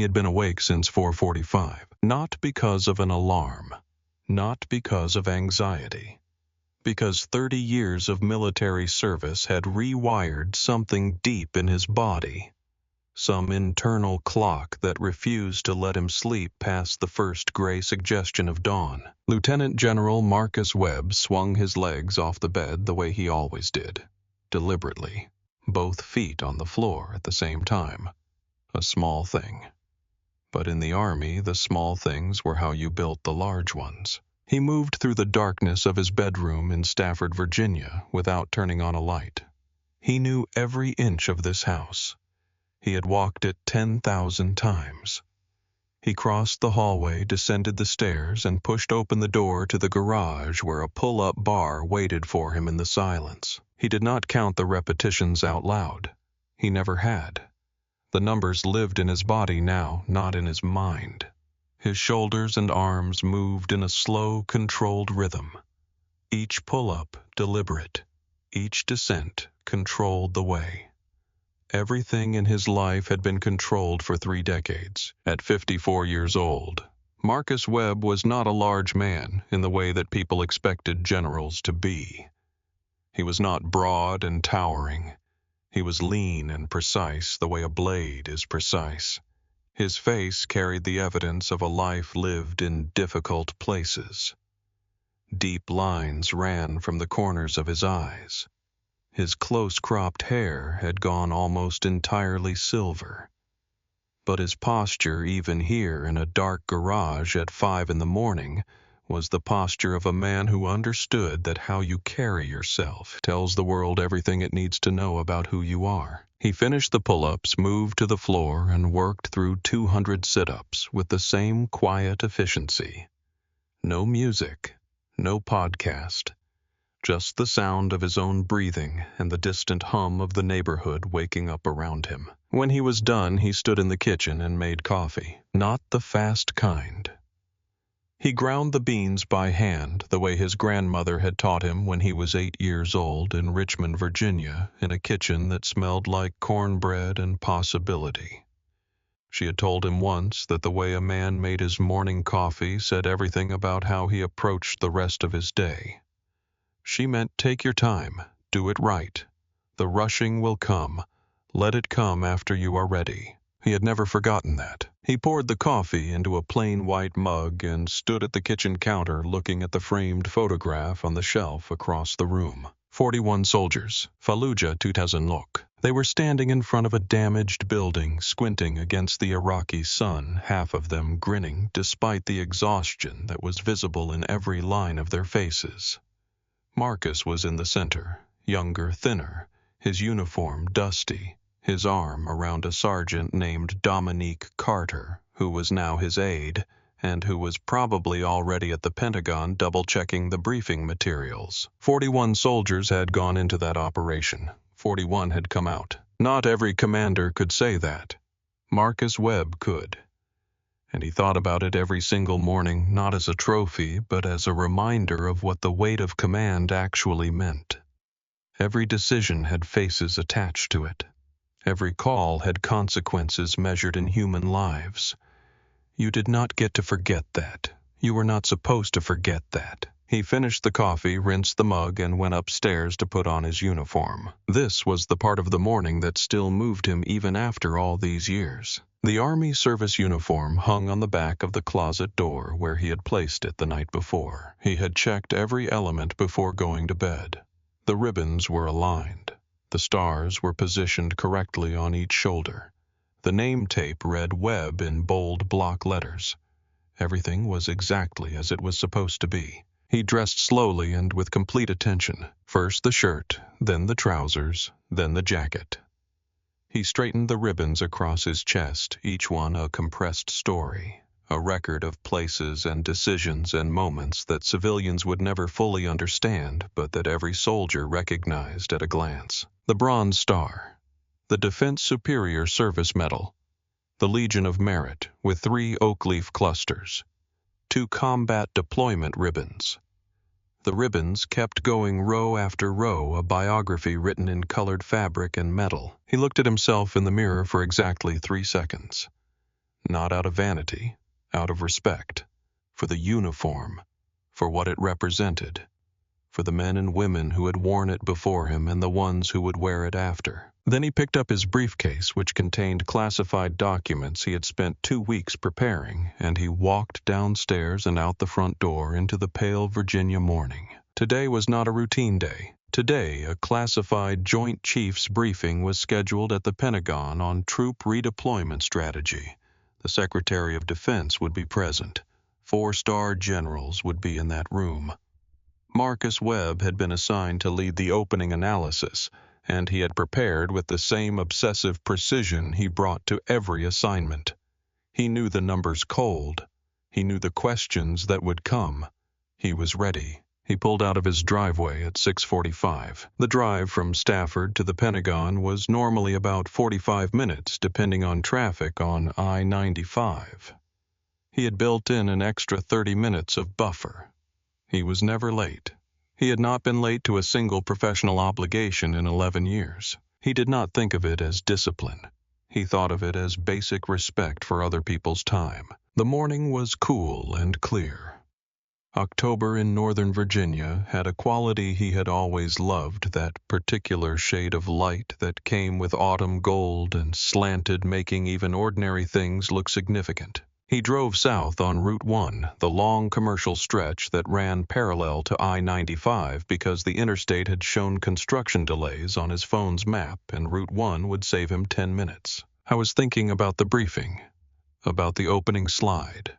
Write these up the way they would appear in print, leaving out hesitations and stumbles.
He had been awake since 4:45, not because of an alarm, not because of anxiety, because 30 years of military service had rewired something deep in his body, some internal clock that refused to let him sleep past the first gray suggestion of dawn. Lieutenant General Marcus Webb swung his legs off the bed the way he always did, deliberately, both feet on the floor at the same time. A small thing. But in the Army, the small things were how you built the large ones. He moved through the darkness of his bedroom in Stafford, Virginia, without turning on a light. He knew every inch of this house. He had walked it 10,000 times. He crossed the hallway, descended the stairs, and pushed open the door to the garage where a pull-up bar waited for him in the silence. He did not count the repetitions out loud. He never had. The numbers lived in his body now, not in his mind. His shoulders and arms moved in a slow, controlled rhythm. Each pull-up deliberate. Each descent controlled the way. Everything in his life had been controlled for 3 decades. At 54 years old, Marcus Webb was not a large man in the way that people expected generals to be. He was not broad and towering. He was lean and precise the way a blade is precise. His face carried the evidence of a life lived in difficult places. Deep lines ran from the corners of his eyes. His close-cropped hair had gone almost entirely silver. But his posture, even here in a dark garage at 5 in the morning, was the posture of a man who understood that how you carry yourself tells the world everything it needs to know about who you are. He finished the pull-ups, moved to the floor, and worked through 200 sit-ups with the same quiet efficiency. No music, no podcast, just the sound of his own breathing and the distant hum of the neighborhood waking up around him. When he was done, he stood in the kitchen and made coffee, not the fast kind. He ground the beans by hand the way his grandmother had taught him when he was 8 years old in Richmond, Virginia, in a kitchen that smelled like cornbread and possibility. She had told him once that the way a man made his morning coffee said everything about how he approached the rest of his day. She meant take your time, do it right. The rushing will come. Let it come after you are ready. He had never forgotten that. He poured the coffee into a plain white mug and stood at the kitchen counter looking at the framed photograph on the shelf across the room. 41 soldiers, Fallujah 2000 look. They were standing in front of a damaged building, squinting against the Iraqi sun, half of them grinning despite the exhaustion that was visible in every line of their faces. Marcus was in the center, younger, thinner, his uniform dusty, his arm around a sergeant named Dominique Carter, who was now his aide, and who was probably already at the Pentagon double-checking the briefing materials. 41 soldiers had gone into that operation. 41 had come out. Not every commander could say that. Marcus Webb could. And he thought about it every single morning, not as a trophy, but as a reminder of what the weight of command actually meant. Every decision had faces attached to it. Every call had consequences measured in human lives. You did not get to forget that. You were not supposed to forget that. He finished the coffee, rinsed the mug, and went upstairs to put on his uniform. This was the part of the morning that still moved him even after all these years. The Army service uniform hung on the back of the closet door where he had placed it the night before. He had checked every element before going to bed. The ribbons were aligned. The stars were positioned correctly on each shoulder. The name tape read Webb in bold block letters. Everything was exactly as it was supposed to be. He dressed slowly and with complete attention. First the shirt, then the trousers, then the jacket. He straightened the ribbons across his chest, each one a compressed story, a record of places and decisions and moments that civilians would never fully understand, but that every soldier recognized at a glance. The Bronze Star, the Defense Superior Service Medal, the Legion of Merit with 3 oak leaf clusters, 2 combat deployment ribbons. The ribbons kept going row after row, a biography written in colored fabric and metal. He looked at himself in the mirror for exactly 3 seconds. not out of vanity, out of respect, for the uniform, for what it represented, for the men and women who had worn it before him and the ones who would wear it after. Then he picked up his briefcase, which contained classified documents he had spent 2 weeks preparing, and he walked downstairs and out the front door into the pale Virginia morning. Today was not a routine day. Today, a classified Joint Chiefs briefing was scheduled at the Pentagon on troop redeployment strategy. The Secretary of Defense would be present. 4-star generals would be in that room. Marcus Webb had been assigned to lead the opening analysis, and he had prepared with the same obsessive precision he brought to every assignment. He knew the numbers cold. He knew the questions that would come. He was ready. He pulled out of his driveway at 6:45. The drive from Stafford to the Pentagon was normally about 45 minutes, depending on traffic on I-95. He had built in an extra 30 minutes of buffer. He was never late. He had not been late to a single professional obligation in 11 years. He did not think of it as discipline. He thought of it as basic respect for other people's time. The morning was cool and clear. October in Northern Virginia had a quality he had always loved, that particular shade of light that came with autumn gold and slanted, making even ordinary things look significant. He drove south on Route 1, the long commercial stretch that ran parallel to I-95 because the interstate had shown construction delays on his phone's map and Route 1 would save him 10 minutes. I was thinking about the briefing, about the opening slide,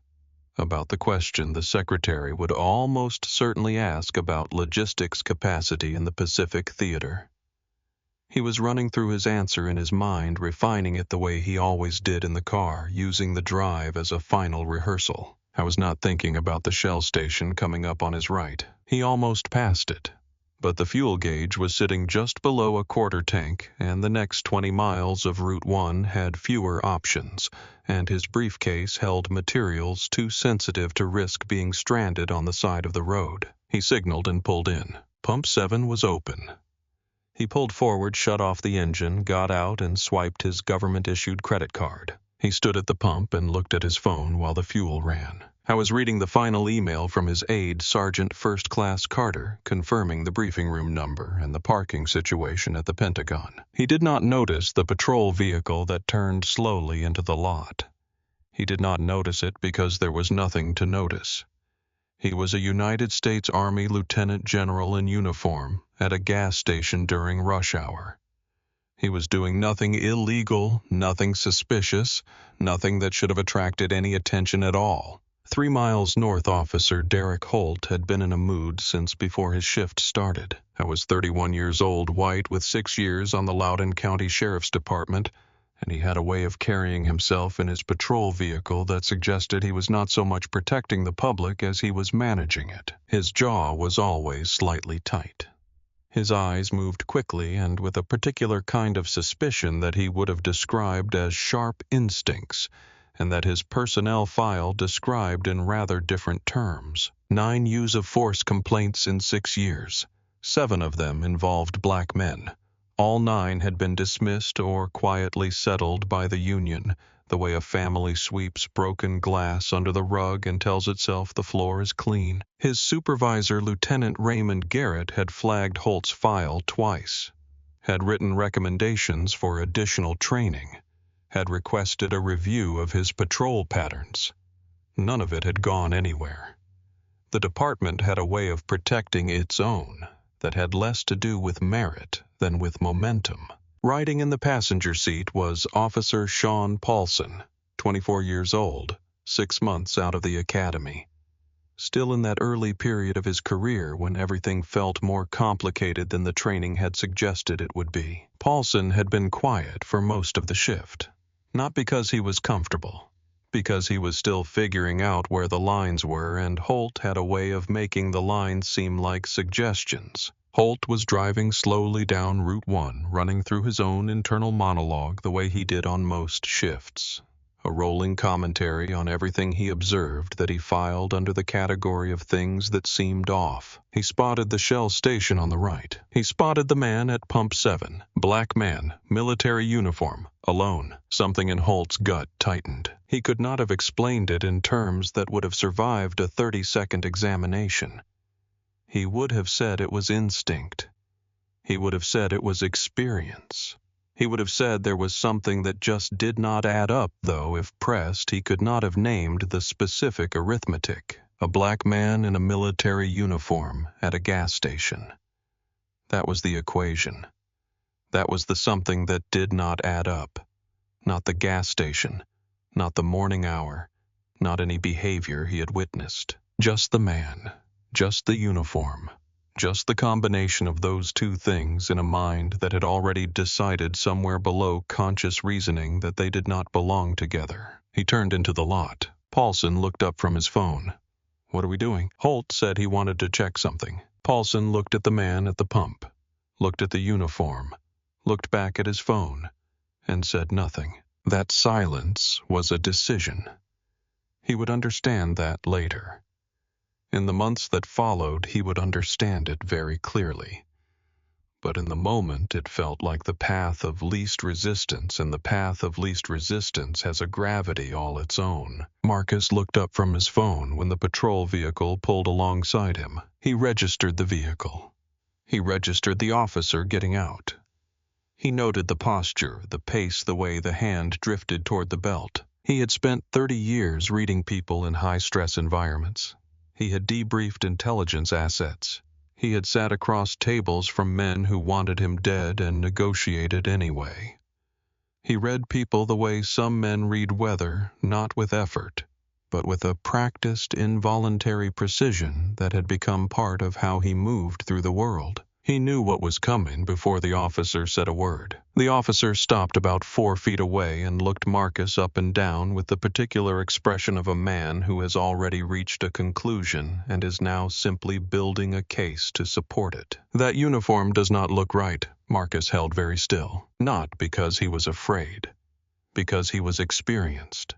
about the question the Secretary would almost certainly ask about logistics capacity in the Pacific Theater. He was running through his answer in his mind, refining it the way he always did in the car, using the drive as a final rehearsal. I was not thinking about the Shell station coming up on his right. He almost passed it, but the fuel gauge was sitting just below a quarter tank, and the next 20 miles of Route 1 had fewer options, and his briefcase held materials too sensitive to risk being stranded on the side of the road. He signaled and pulled in. Pump 7 was open. He pulled forward, shut off the engine, got out, and swiped his government-issued credit card. He stood at the pump and looked at his phone while the fuel ran. I was reading the final email from his aide, Sergeant First Class Carter, confirming the briefing room number and the parking situation at the Pentagon. He did not notice the patrol vehicle that turned slowly into the lot. He did not notice it because there was nothing to notice. He was a United States Army lieutenant general in uniform at a gas station during rush hour. He was doing nothing illegal, nothing suspicious, nothing that should have attracted any attention at all. 3 miles north, Officer Derek Holt had been in a mood since before his shift started. I was 31 years old, white, with 6 years on the Loudoun County Sheriff's Department, and he had a way of carrying himself in his patrol vehicle that suggested he was not so much protecting the public as he was managing it. His jaw was always slightly tight. His eyes moved quickly and with a particular kind of suspicion that he would have described as sharp instincts, and that his personnel file described in rather different terms. 9 use of force complaints in 6 years. 7 of them involved black men. All 9 had been dismissed or quietly settled by the union, the way a family sweeps broken glass under the rug and tells itself the floor is clean. His supervisor, Lieutenant Raymond Garrett, had flagged Holt's file twice, had written recommendations for additional training, had requested a review of his patrol patterns. None of it had gone anywhere. The department had a way of protecting its own that had less to do with merit than with momentum. Riding in the passenger seat was Officer Sean Paulson, 24 years old, 6 months out of the academy. Still in that early period of his career when everything felt more complicated than the training had suggested it would be. Paulson had been quiet for most of the shift. Not because he was comfortable, because he was still figuring out where the lines were, and Holt had a way of making the lines seem like suggestions. Holt was driving slowly down Route 1, running through his own internal monologue the way he did on most shifts. a rolling commentary on everything he observed that he filed under the category of things that seemed off. He spotted the Shell station on the right. He spotted the man at Pump 7. Black man, military uniform, alone. Something in Holt's gut tightened. He could not have explained it in terms that would have survived a 30-second examination. He would have said it was instinct. He would have said it was experience. He would have said there was something that just did not add up, though if pressed he could not have named the specific arithmetic. A black man in a military uniform at a gas station. That was the equation. That was the something that did not add up. Not the gas station, not the morning hour, not any behavior he had witnessed. Just the man, just the uniform. Just the combination of those two things in a mind that had already decided somewhere below conscious reasoning that they did not belong together. He turned into the lot. Paulson looked up from his phone. "What are we doing?" Holt said he wanted to check something. Paulson looked at the man at the pump, looked at the uniform, looked back at his phone, and said nothing. That silence was a decision. He would understand that later. In the months that followed, he would understand it very clearly. But in the moment, it felt like the path of least resistance, and the path of least resistance has a gravity all its own. Marcus looked up from his phone when the patrol vehicle pulled alongside him. He registered the vehicle. He registered the officer getting out. He noted the posture, the pace, the way the hand drifted toward the belt. He had spent 30 years reading people in high-stress environments. He had debriefed intelligence assets. He had sat across tables from men who wanted him dead and negotiated anyway. He read people the way some men read weather, not with effort, but with a practiced, involuntary precision that had become part of how he moved through the world. He knew what was coming before the officer said a word. The officer stopped about 4 feet away and looked Marcus up and down with the particular expression of a man who has already reached a conclusion and is now simply building a case to support it. "That uniform does not look right." Marcus held very still. Not because he was afraid, because he was experienced,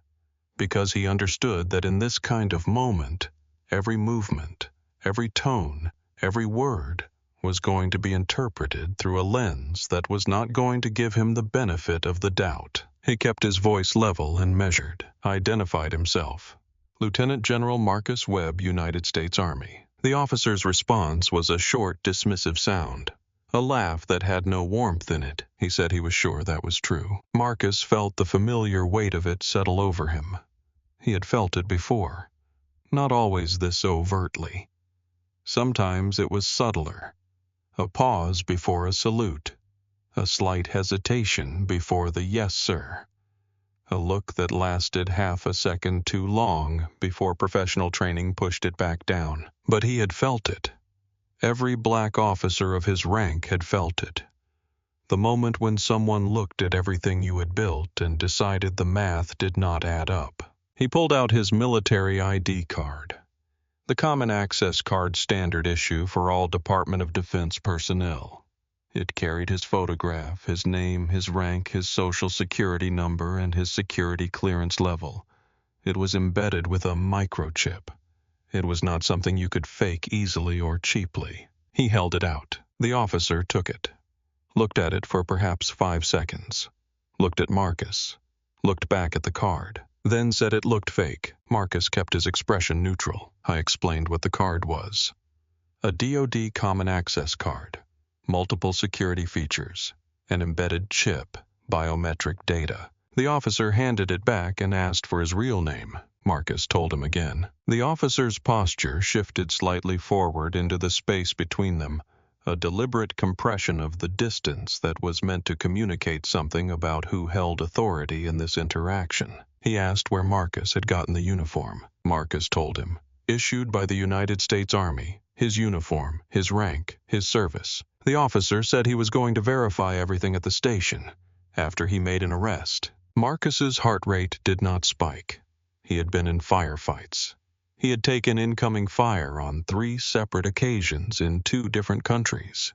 because he understood that in this kind of moment, every movement, every tone, every word was going to be interpreted through a lens that was not going to give him the benefit of the doubt. He kept his voice level and measured, identified himself. "Lieutenant General Marcus Webb, United States Army." The officer's response was a short, dismissive sound. A laugh that had no warmth in it. He said he was sure that was true. Marcus felt the familiar weight of it settle over him. He had felt it before. Not always this overtly. Sometimes it was subtler. A pause before a salute. A slight hesitation before the "yes, sir." A look that lasted half a second too long before professional training pushed it back down. But he had felt it. Every black officer of his rank had felt it. The moment when someone looked at everything you had built and decided the math did not add up. He pulled out his military ID card. The Common Access Card standard issue for all Department of Defense personnel. It carried his photograph, his name, his rank, his social security number, and his security clearance level. It was embedded with a microchip. It was not something you could fake easily or cheaply. He held it out. The officer took it. Looked at it for perhaps 5 seconds. Looked at Marcus. Looked back at the card. Then said it looked fake. Marcus kept his expression neutral. I explained what the card was. A DoD Common Access Card. Multiple security features. An embedded chip. Biometric data. The officer handed it back and asked for his real name. Marcus told him again. The officer's posture shifted slightly forward into the space between them, a deliberate compression of the distance that was meant to communicate something about who held authority in this interaction. He asked where Marcus had gotten the uniform. Marcus told him. Issued by the United States Army. His uniform, his rank, his service. The officer said he was going to verify everything at the station after he made an arrest. Marcus's heart rate did not spike. He had been in firefights. He had taken incoming fire on 3 separate occasions in 2 different countries.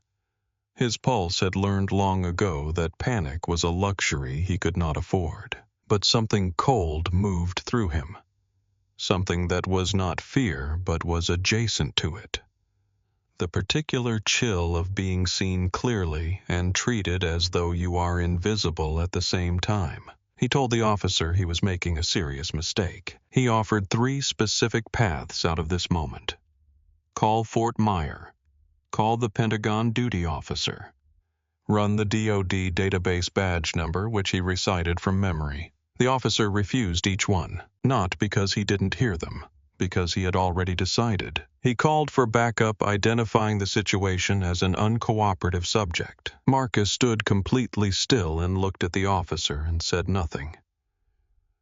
His pulse had learned long ago that panic was a luxury he could not afford. but something cold moved through him. Something that was not fear, but was adjacent to it. The particular chill of being seen clearly and treated as though you are invisible at the same time. He told the officer he was making a serious mistake. He offered 3 specific paths out of this moment. Call Fort Myer. Call the Pentagon duty officer. Run the DoD database badge number, which he recited from memory. The officer refused each one, not because he didn't hear them, because he had already decided. He called for backup, identifying the situation as an uncooperative subject. Marcus stood completely still and looked at the officer and said nothing.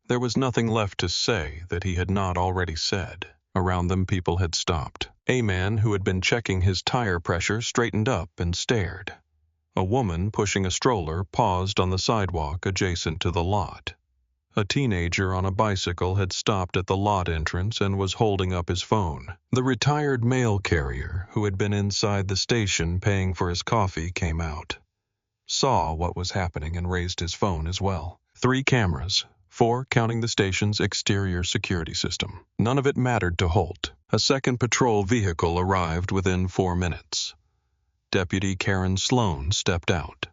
There was nothing left to say that he had not already said. Around them, people had stopped. A man who had been checking his tire pressure straightened up and stared. A woman pushing a stroller paused on the sidewalk adjacent to the lot. A teenager on a bicycle had stopped at the lot entrance and was holding up his phone. The retired mail carrier, who had been inside the station paying for his coffee, came out, saw what was happening, and raised his phone as well. 3 cameras, 4 counting the station's exterior security system. None of it mattered to Holt. A second patrol vehicle arrived within 4 minutes. Deputy Karen Sloan stepped out.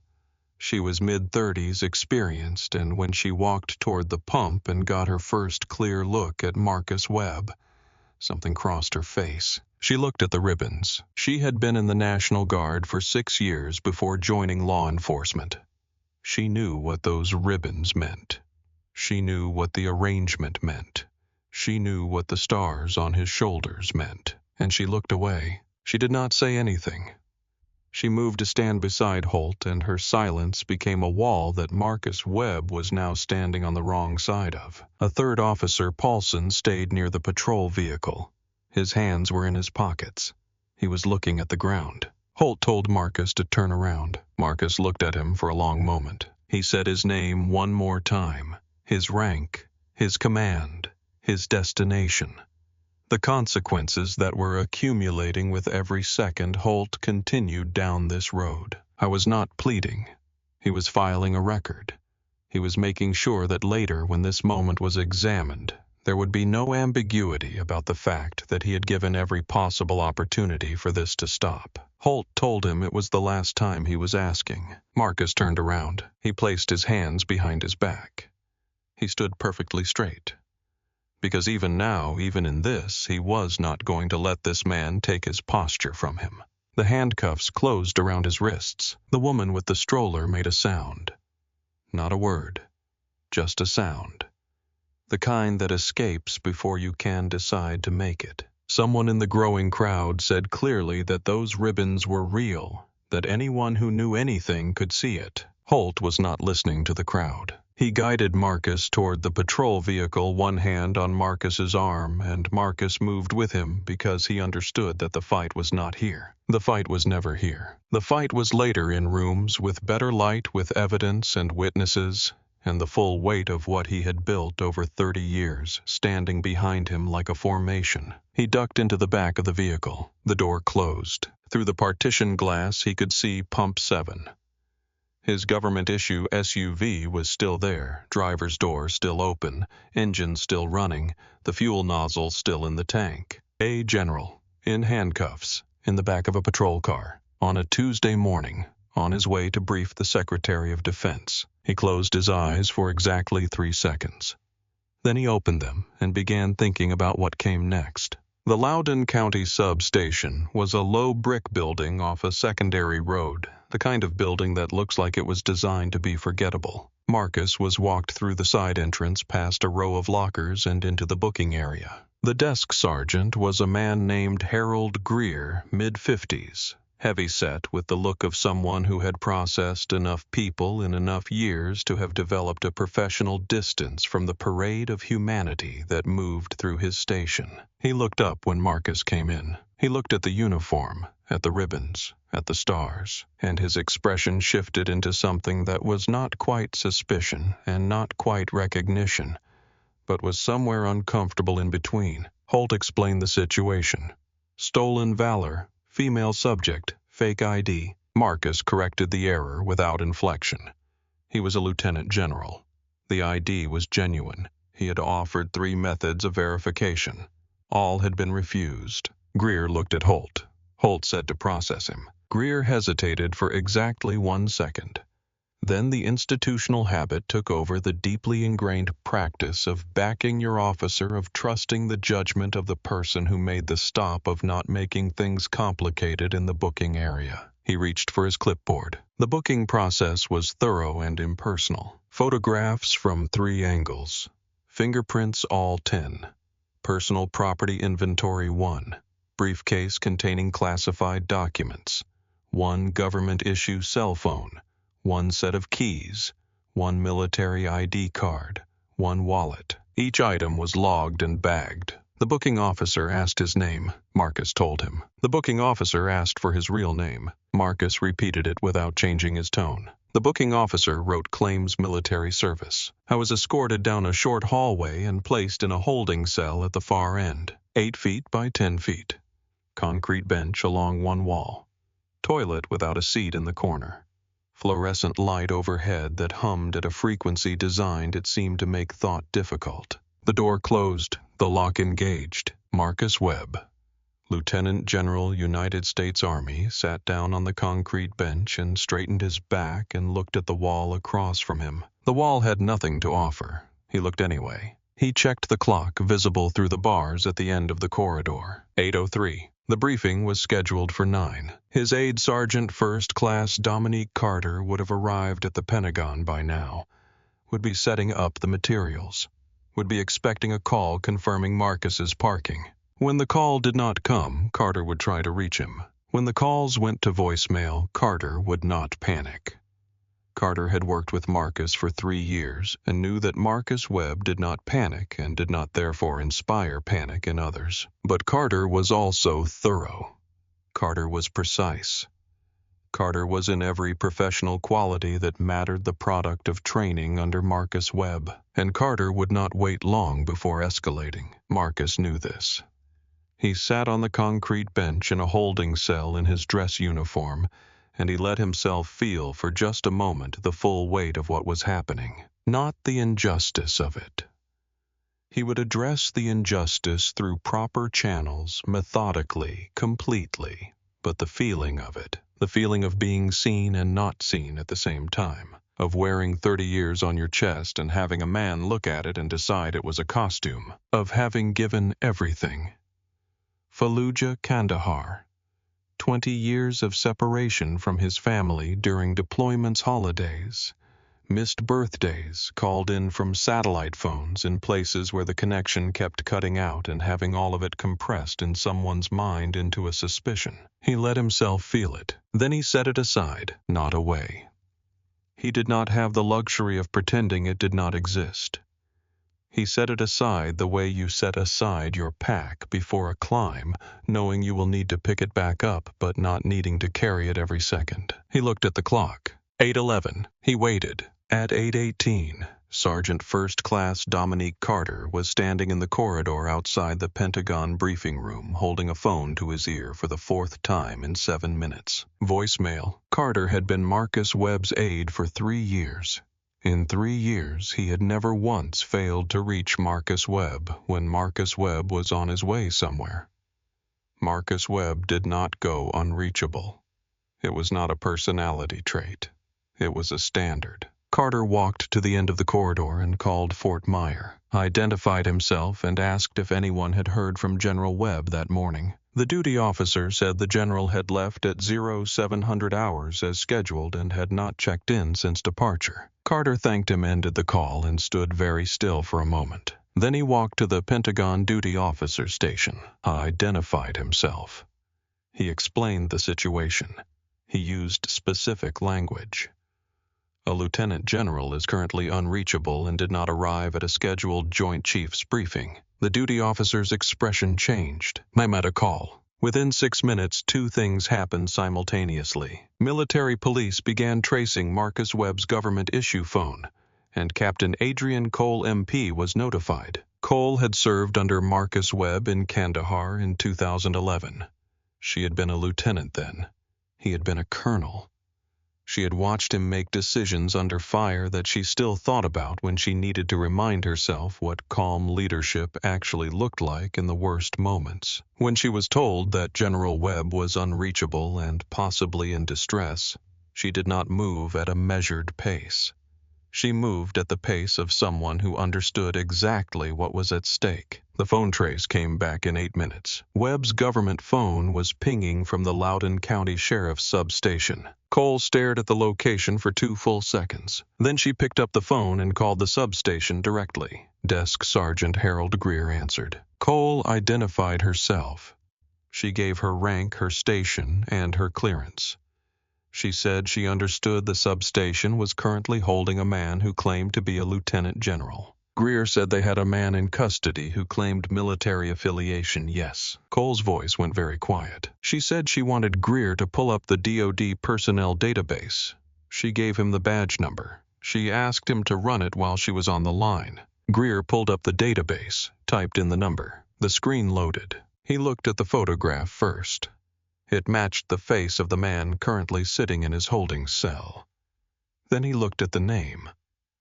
She was mid-30s, experienced, and when she walked toward the pump and got her first clear look at Marcus Webb, something crossed her face. She looked at the ribbons. She had been in the National Guard for 6 years before joining law enforcement. She knew what those ribbons meant. She knew what the arrangement meant. She knew what the stars on his shoulders meant. And she looked away. She did not say anything. She moved to stand beside Holt, and her silence became a wall that Marcus Webb was now standing on the wrong side of. A third officer, Paulson, stayed near the patrol vehicle. His hands were in his pockets. He was looking at the ground. Holt told Marcus to turn around. Marcus looked at him for a long moment. He said his name one more time, his rank, his command, his destination. The consequences that were accumulating with every second Holt continued down this road. I was not pleading. He was filing a record. He was making sure that later, when this moment was examined, there would be no ambiguity about the fact that he had given every possible opportunity for this to stop. Holt told him it was the last time he was asking. Marcus turned around. He placed his hands behind his back. He stood perfectly straight. Because even now, even in this, he was not going to let this man take his posture from him. The handcuffs closed around his wrists. The woman with the stroller made a sound. Not a word, just a sound. The kind that escapes before you can decide to make it. Someone in the growing crowd said clearly that those ribbons were real, that anyone who knew anything could see it. Holt was not listening to the crowd. He guided Marcus toward the patrol vehicle, one hand on Marcus's arm, and Marcus moved with him because he understood that the fight was not here. The fight was never here. The fight was later in rooms with better light, with evidence and witnesses, and the full weight of what he had built over 30 years, standing behind him like a formation. He ducked into the back of the vehicle. The door closed. Through the partition glass, he could see Pump 7. His government-issue SUV was still there, driver's door still open, engine still running, the fuel nozzle still in the tank. A general, in handcuffs, in the back of a patrol car, on a Tuesday morning, on his way to brief the Secretary of Defense. He closed his eyes for exactly 3 seconds. Then he opened them and began thinking about what came next. The Loudoun County substation was a low brick building off a secondary road, the kind of building that looks like it was designed to be forgettable. Marcus was walked through the side entrance past a row of lockers and into the booking area. The desk sergeant was a man named Harold Greer, mid-50s, heavy-set with the look of someone who had processed enough people in enough years to have developed a professional distance from the parade of humanity that moved through his station. He looked up when Marcus came in. He looked at the uniform, at the ribbons, at the stars, and his expression shifted into something that was not quite suspicion and not quite recognition, but was somewhere uncomfortable in between. Holt explained the situation. Stolen valor, female subject, fake ID. Marcus corrected the error without inflection. He was a lieutenant general. The ID was genuine. He had offered 3 methods of verification. All had been refused. Greer looked at Holt. Holt said to process him. Greer hesitated for exactly 1 second. Then the institutional habit took over the deeply ingrained practice of backing your officer, of trusting the judgment of the person who made the stop, of not making things complicated in the booking area. He reached for his clipboard. The booking process was thorough and impersonal. Photographs from 3 angles. Fingerprints all 10. Personal property inventory 1. Briefcase containing classified documents. 1 government-issue cell phone. 1 set of keys. 1 military ID card. 1 wallet. Each item was logged and bagged. The booking officer asked his name. Marcus told him. The booking officer asked for his real name. Marcus repeated it without changing his tone. The booking officer wrote claims military service. I was escorted down a short hallway and placed in a holding cell at the far end. 8 feet by 10 feet. Concrete bench along one wall. Toilet without a seat in the corner. Fluorescent light overhead that hummed at a frequency designed, it seemed, to make thought difficult. The door closed, the lock engaged. Marcus Webb, Lieutenant General, United States Army, sat down on the concrete bench and straightened his back and looked at the wall across from him. The wall had nothing to offer. He looked anyway. He checked the clock visible through the bars at the end of the corridor. 8:03. The briefing was scheduled for 9. His aide Sergeant First Class Dominique Carter would have arrived at the Pentagon by now, would be setting up the materials, would be expecting a call confirming Marcus's parking. When the call did not come, Carter would try to reach him. When the calls went to voicemail, Carter would not panic. Carter had worked with Marcus for 3 years and knew that Marcus Webb did not panic and did not therefore inspire panic in others. But Carter was also thorough. Carter was precise. Carter was in every professional quality that mattered the product of training under Marcus Webb, and Carter would not wait long before escalating. Marcus knew this. He sat on the concrete bench in a holding cell in his dress uniform, and he let himself feel for just a moment the full weight of what was happening, not the injustice of it. He would address the injustice through proper channels, methodically, completely, but the feeling of it, the feeling of being seen and not seen at the same time, of wearing 30 years on your chest and having a man look at it and decide it was a costume, of having given everything. Fallujah, Kandahar. 20 years of separation from his family during deployment's holidays, missed birthdays called in from satellite phones in places where the connection kept cutting out and having all of it compressed in someone's mind into a suspicion. He let himself feel it. Then he set it aside, not away. He did not have the luxury of pretending it did not exist. He set it aside the way you set aside your pack before a climb, knowing you will need to pick it back up but not needing to carry it every second. He looked at the clock. 8:11. He waited. At 8:18, Sergeant First Class Dominique Carter was standing in the corridor outside the Pentagon briefing room, holding a phone to his ear for the 4th time in 7 minutes. Voicemail. Carter had been Marcus Webb's aide for 3 years. In 3 years, he had never once failed to reach Marcus Webb when Marcus Webb was on his way somewhere. Marcus Webb did not go unreachable. It was not a personality trait. It was a standard. Carter walked to the end of the corridor and called Fort Myer, identified himself, and asked if anyone had heard from General Webb that morning. The duty officer said the general had left at 0700 hours as scheduled and had not checked in since departure. Carter thanked him, ended the call, and stood very still for a moment. Then he walked to the Pentagon duty officer station, identified himself. He explained the situation. He used specific language. A lieutenant general is currently unreachable and did not arrive at a scheduled Joint Chiefs briefing. The duty officer's expression changed. I'm at a call. Within 6 minutes, 2 things happened simultaneously. Military police began tracing Marcus Webb's government-issue phone, and Captain Adrian Cole MP was notified. Cole had served under Marcus Webb in Kandahar in 2011. She had been a lieutenant then. He had been a colonel. She had watched him make decisions under fire that she still thought about when she needed to remind herself what calm leadership actually looked like in the worst moments. When she was told that General Webb was unreachable and possibly in distress, she did not move at a measured pace. She moved at the pace of someone who understood exactly what was at stake. The phone trace came back in 8 minutes. Webb's government phone was pinging from the Loudoun County Sheriff's substation. Cole stared at the location for 2 full seconds. Then she picked up the phone and called the substation directly. Desk Sergeant Harold Greer answered. Cole identified herself. She gave her rank, her station, and her clearance. She said she understood the substation was currently holding a man who claimed to be a lieutenant general. Greer said they had a man in custody who claimed military affiliation, yes. Cole's voice went very quiet. She said she wanted Greer to pull up the DoD personnel database. She gave him the badge number. She asked him to run it while she was on the line. Greer pulled up the database, typed in the number. The screen loaded. He looked at the photograph first. It matched the face of the man currently sitting in his holding cell. Then he looked at the name.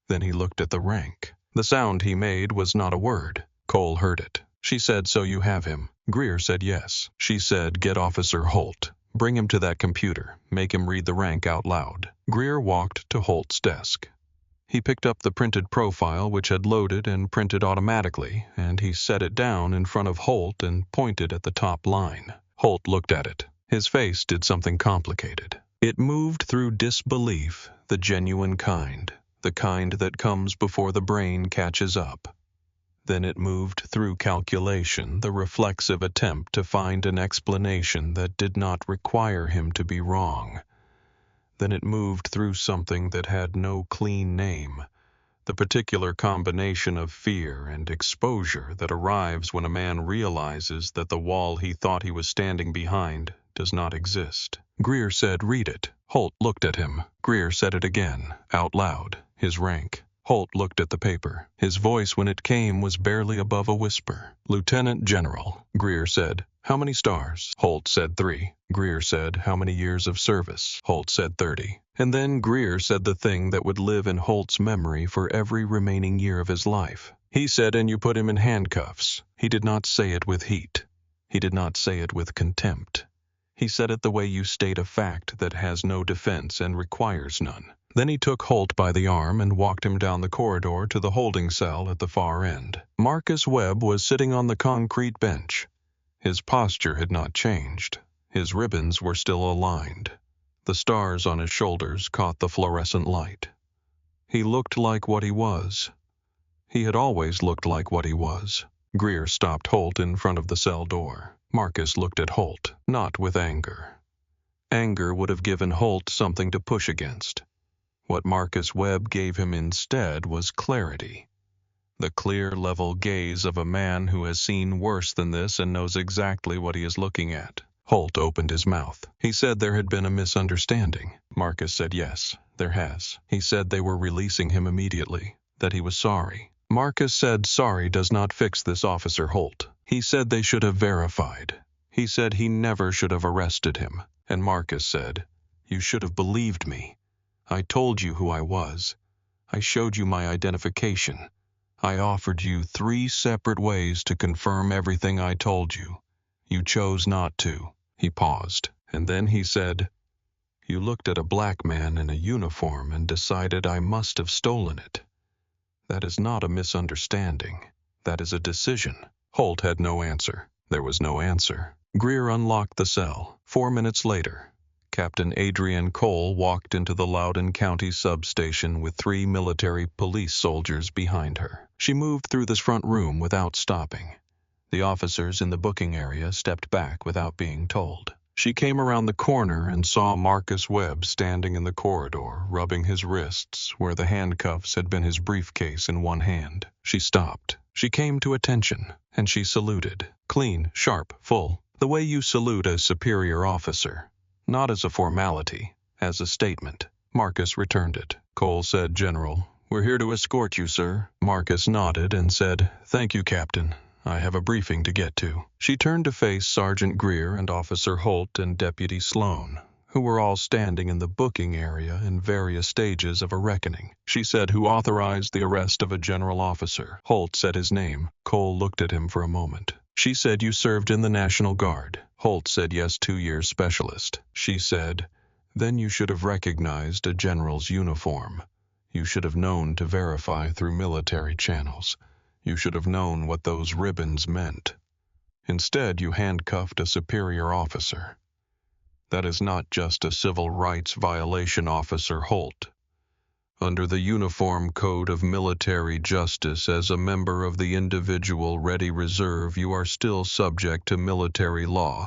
Then he looked at the rank. The sound he made was not a word. Cole heard it. She said, "So you have him?" Greer said yes. She said, "Get Officer Holt. Bring him to that computer. Make him read the rank out loud." Greer walked to Holt's desk. He picked up the printed profile which had loaded and printed automatically, and he set it down in front of Holt and pointed at the top line. Holt looked at it. His face did something complicated. It moved through disbelief, the genuine kind, the kind that comes before the brain catches up. Then it moved through calculation, the reflexive attempt to find an explanation that did not require him to be wrong. Then it moved through something that had no clean name, the particular combination of fear and exposure that arrives when a man realizes that the wall he thought he was standing behind does not exist. Greer said, "Read it." Holt looked at him. Greer said it again, out loud, his rank. Holt looked at the paper. His voice when it came was barely above a whisper. "Lieutenant General," Greer said. "How many stars?" Holt said 3. Greer said, "How many years of service?" Holt said 30. And then Greer said the thing that would live in Holt's memory for every remaining year of his life. He said, "And you put him in handcuffs." He did not say it with heat. He did not say it with contempt. He said it the way you state a fact that has no defense and requires none. Then he took Holt by the arm and walked him down the corridor to the holding cell at the far end. Marcus Webb was sitting on the concrete bench. His posture had not changed. His ribbons were still aligned. The stars on his shoulders caught the fluorescent light. He looked like what he was. He had always looked like what he was. Greer stopped Holt in front of the cell door. Marcus looked at Holt, not with anger. Anger would have given Holt something to push against. What Marcus Webb gave him instead was clarity. The clear, level gaze of a man who has seen worse than this and knows exactly what he is looking at. Holt opened his mouth. He said there had been a misunderstanding. Marcus said yes, there has. He said they were releasing him immediately, that he was sorry. Marcus said sorry does not fix this, Officer Holt. He said they should have verified. He said he never should have arrested him. And Marcus said, "You should have believed me. I told you who I was. I showed you my identification. I offered you 3 separate ways to confirm everything I told you. You chose not to." He paused, and then he said, "You looked at a black man in a uniform and decided I must have stolen it. That is not a misunderstanding. That is a decision." Holt had no answer. There was no answer. Greer unlocked the cell. 4 minutes later, Captain Adrienne Cole walked into the Loudoun County substation with 3 military police soldiers behind her. She moved through this front room without stopping. The officers in the booking area stepped back without being told. She came around the corner and saw Marcus Webb standing in the corridor, rubbing his wrists where the handcuffs had been his briefcase in one hand. She stopped. She came to attention, and she saluted. Clean, sharp, full. The way you salute a superior officer. Not as a formality, as a statement. Marcus returned it. Cole said, "General, we're here to escort you, sir." Marcus nodded and said, "Thank you, Captain. I have a briefing to get to." She turned to face Sergeant Greer and Officer Holt and Deputy Sloan. who were all standing in the booking area in various stages of a reckoning. She said, "Who authorized the arrest of a general officer?" Holt said his name. Cole looked at him for a moment. She said, "You served in the National Guard." Holt said, "Yes, 2 years specialist." She said, "Then you should have recognized a general's uniform. You should have known to verify through military channels. You should have known what those ribbons meant. Instead, you handcuffed a superior officer. That is not just a civil rights violation, Officer Holt. Under the Uniform Code of Military Justice, as a member of the Individual Ready Reserve, you are still subject to military law,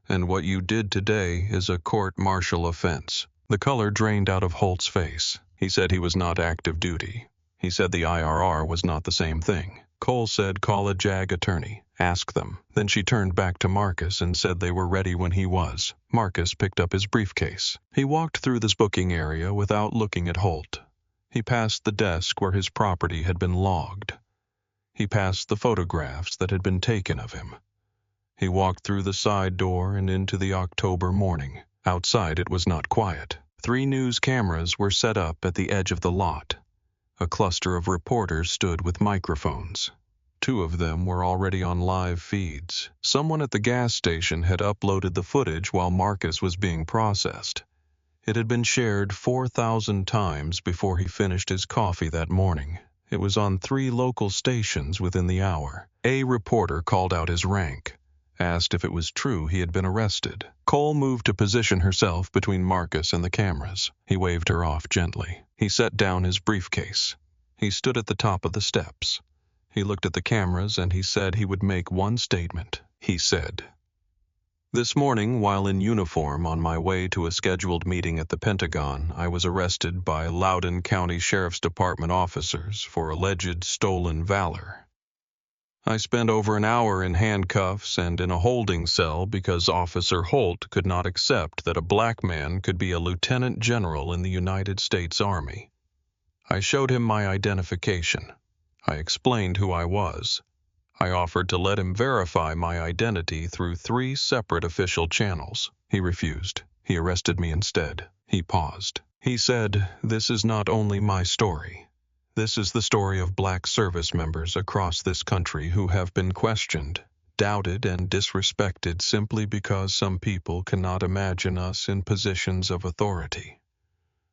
and what you did today is a court-martial offense." The color drained out of Holt's face. He said he was not active duty. He said the IRR was not the same thing. Cole said, "Call a JAG attorney. Ask them." Then she turned back to Marcus and said they were ready when he was. Marcus picked up his briefcase. He walked through this booking area without looking at Holt. He passed the desk where his property had been logged. He passed the photographs that had been taken of him. He walked through the side door and into the October morning. Outside it was not quiet. 3 news cameras were set up at the edge of the lot. A cluster of reporters stood with microphones. 2 of them were already on live feeds. Someone at the gas station had uploaded the footage while Marcus was being processed. It had been shared 4,000 times before he finished his coffee that morning. It was on 3 local stations within the hour. A reporter called out his rank, asked if it was true he had been arrested. Cole moved to position herself between Marcus and the cameras. He waved her off gently. He set down his briefcase. He stood at the top of the steps. He looked at the cameras and he said he would make one statement. He said, "This morning, while in uniform on my way to a scheduled meeting at the Pentagon, I was arrested by Loudoun County Sheriff's Department officers for alleged stolen valor. I spent over an hour in handcuffs and in a holding cell because Officer Holt could not accept that a black man could be a lieutenant general in the United States Army. I showed him my identification. I explained who I was. I offered to let him verify my identity through 3 separate official channels. He refused. He arrested me instead." He paused. He said, "This is not only my story. This is the story of black service members across this country who have been questioned, doubted, and disrespected simply because some people cannot imagine us in positions of authority.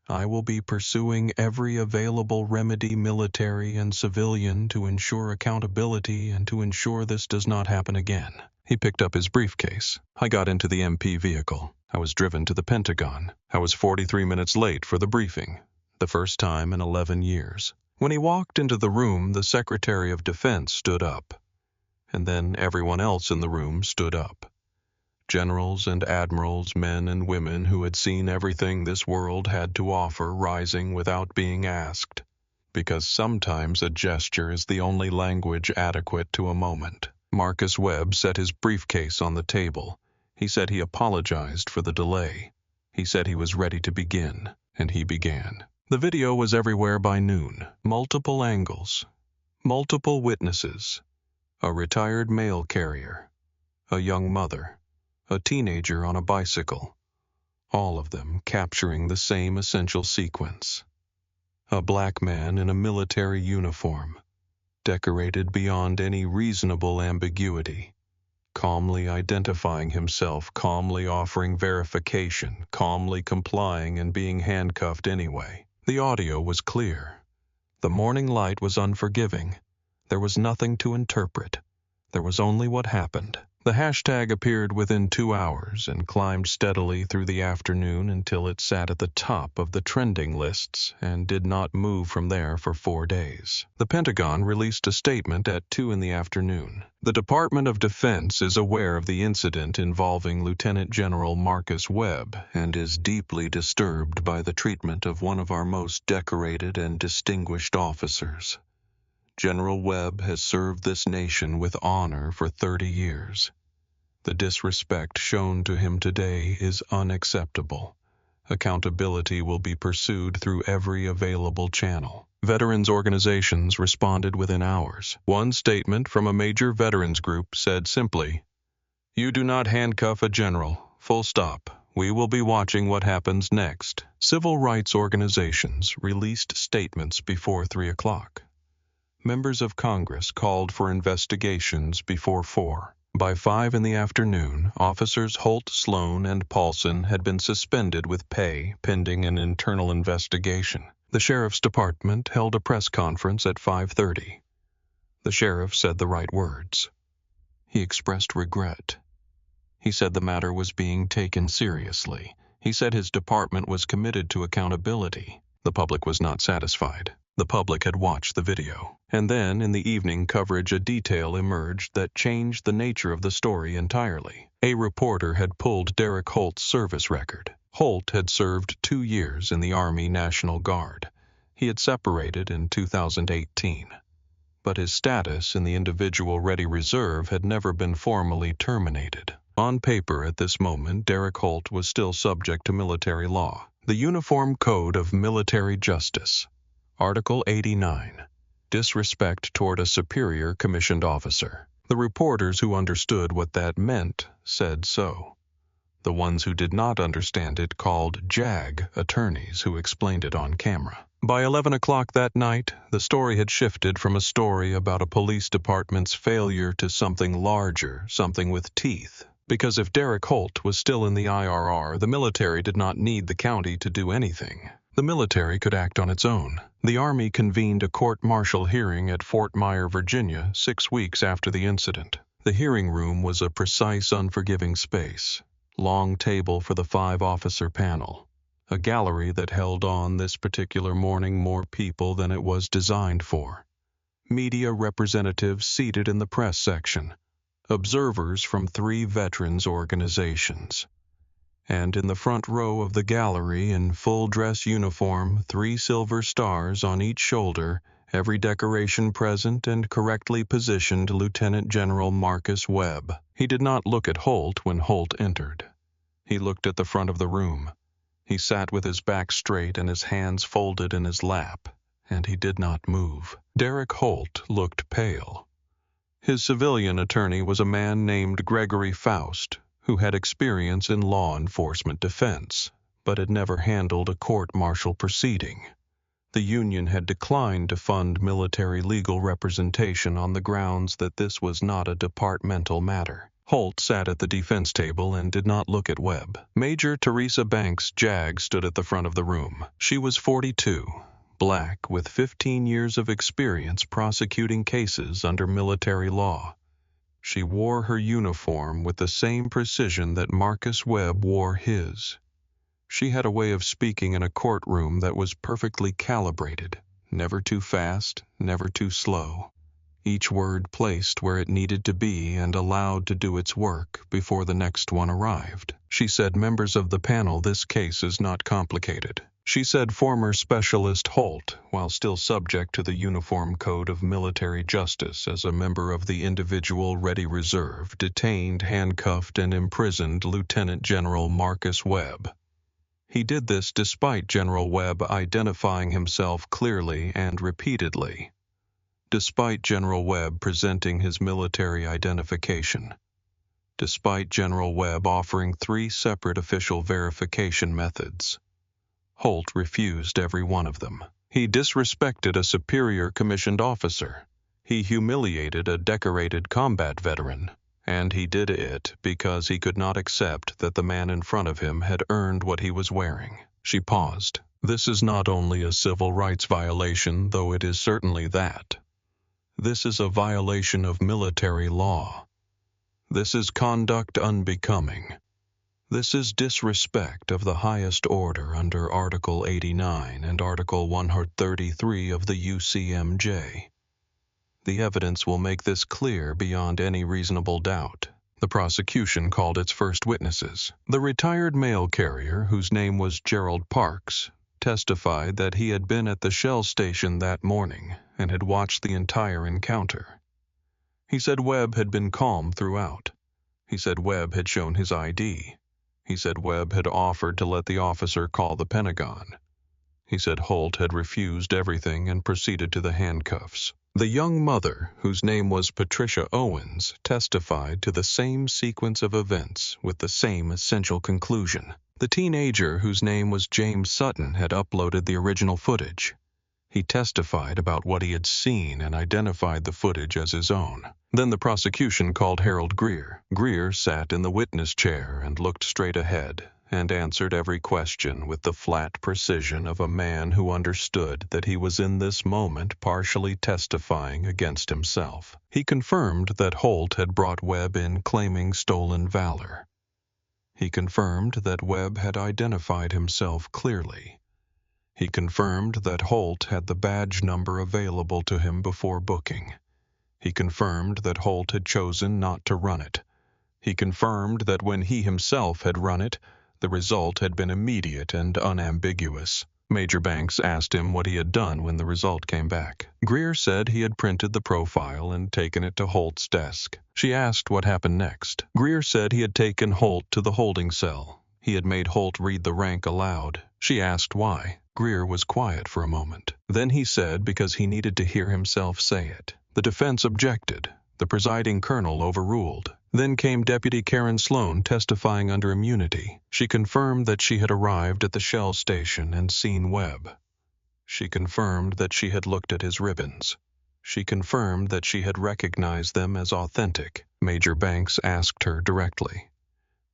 I will be pursuing every available remedy, military and civilian, to ensure accountability and to ensure this does not happen again." He picked up his briefcase. "I got into the MP vehicle. I was driven to the Pentagon. I was 43 minutes late for the briefing, the first time in 11 years. When he walked into the room, the Secretary of Defense stood up, and then everyone else in the room stood up. Generals and admirals, men and women who had seen everything this world had to offer, rising without being asked, because sometimes a gesture is the only language adequate to a moment." Marcus Webb set his briefcase on the table. He said he apologized for the delay. He said he was ready to begin, and he began. The video was everywhere by noon. Multiple angles, multiple witnesses, a retired mail carrier, a young mother, a teenager on a bicycle, all of them capturing the same essential sequence. A black man in a military uniform, decorated beyond any reasonable ambiguity, calmly identifying himself, calmly offering verification, calmly complying and being handcuffed anyway. The audio was clear. The morning light was unforgiving. There was nothing to interpret. There was only what happened. The hashtag appeared within 2 hours and climbed steadily through the afternoon until it sat at the top of the trending lists and did not move from there for 4 days. The Pentagon released a statement at 2 in the afternoon. "The Department of Defense is aware of the incident involving Lieutenant General Marcus Webb and is deeply disturbed by the treatment of one of our most decorated and distinguished officers. General Webb has served this nation with honor for 30 years. The disrespect shown to him today is unacceptable. Accountability will be pursued through every available channel." Veterans organizations responded within hours. One statement from a major veterans group said simply, "You do not handcuff a general. Full stop. We will be watching what happens next. Civil rights organizations released statements before 3 o'clock. Members of Congress called for investigations before 4. By 5 in the afternoon, officers Holt, Sloan, and Paulson had been suspended with pay pending an internal investigation. The sheriff's department held a press conference at 5:30. The sheriff said the right words. He expressed regret. He said the matter was being taken seriously. He said his department was committed to accountability. The public was not satisfied. The public had watched the video. And then, in the evening coverage, a detail emerged that changed the nature of the story entirely. A reporter had pulled Derek Holt's service record. Holt had served 2 years in the Army National Guard. He had separated in 2018. But his status in the Individual Ready Reserve had never been formally terminated. On paper at this moment, Derek Holt was still subject to military law. The Uniform Code of Military Justice. Article 89. Disrespect toward a superior commissioned officer. The reporters who understood what that meant said so. The ones who did not understand it called JAG attorneys who explained it on camera. By 11 o'clock that night, the story had shifted from a story about a police department's failure to something larger, something with teeth. Because if Derek Holt was still in the IRR, the military did not need the county to do anything. The military could act on its own. The Army convened a court-martial hearing at Fort Myer, Virginia, 6 weeks after the incident. The hearing room was a precise, unforgiving space. Long table for the 5-officer panel. A gallery that held on this particular morning more people than it was designed for. Media representatives seated in the press section. Observers from 3 veterans organizations. And in the front row of the gallery, in full-dress uniform, 3 silver stars on each shoulder, every decoration present and correctly positioned, Lieutenant General Marcus Webb. He did not look at Holt when Holt entered. He looked at the front of the room. He sat with his back straight and his hands folded in his lap, and he did not move. Derek Holt looked pale. His civilian attorney was a man named Gregory Faust, who had experience in law enforcement defense, but had never handled a court-martial proceeding. The union had declined to fund military legal representation on the grounds that this was not a departmental matter. Holt sat at the defense table and did not look at Webb. Major Teresa Banks JAG stood at the front of the room. She was 42, black, with 15 years of experience prosecuting cases under military law. She wore her uniform with the same precision that Marcus Webb wore his. She had a way of speaking in a courtroom that was perfectly calibrated, never too fast, never too slow. Each word placed where it needed to be and allowed to do its work before the next one arrived. She said, "Members of the panel, this case is not complicated." She said former Specialist Holt, while still subject to the Uniform Code of Military Justice as a member of the Individual Ready Reserve, detained, handcuffed, and imprisoned Lieutenant General Marcus Webb. He did this despite General Webb identifying himself clearly and repeatedly. Despite General Webb presenting his military identification. Despite General Webb offering 3 separate official verification methods. Holt refused every one of them. He disrespected a superior commissioned officer. He humiliated a decorated combat veteran. And he did it because he could not accept that the man in front of him had earned what he was wearing. She paused. This is not only a civil rights violation, though it is certainly that. This is a violation of military law. This is conduct unbecoming. This is disrespect of the highest order under Article 89 and Article 133 of the UCMJ. The evidence will make this clear beyond any reasonable doubt. The prosecution called its first witnesses. The retired mail carrier, whose name was Gerald Parks, testified that he had been at the Shell station that morning and had watched the entire encounter. He said Webb had been calm throughout. He said Webb had shown his ID. He said Webb had offered to let the officer call the Pentagon. He said Holt had refused everything and proceeded to the handcuffs. The young mother, whose name was Patricia Owens, testified to the same sequence of events with the same essential conclusion. The teenager, whose name was James Sutton, had uploaded the original footage. He testified about what he had seen and identified the footage as his own. Then the prosecution called Harold Greer. Greer sat in the witness chair and looked straight ahead and answered every question with the flat precision of a man who understood that he was in this moment partially testifying against himself. He confirmed that Holt had brought Webb in claiming stolen valor. He confirmed that Webb had identified himself clearly. He confirmed that Holt had the badge number available to him before booking. He confirmed that Holt had chosen not to run it. He confirmed that when he himself had run it, the result had been immediate and unambiguous. Major Banks asked him what he had done when the result came back. Greer said he had printed the profile and taken it to Holt's desk. She asked what happened next. Greer said he had taken Holt to the holding cell. He had made Holt read the rank aloud. She asked why. Greer was quiet for a moment. Then he said because he needed to hear himself say it. The defense objected. The presiding colonel overruled. Then came Deputy Karen Sloan testifying under immunity. She confirmed that she had arrived at the Shell station and seen Webb. She confirmed that she had looked at his ribbons. She confirmed that she had recognized them as authentic. Major Banks asked her directly,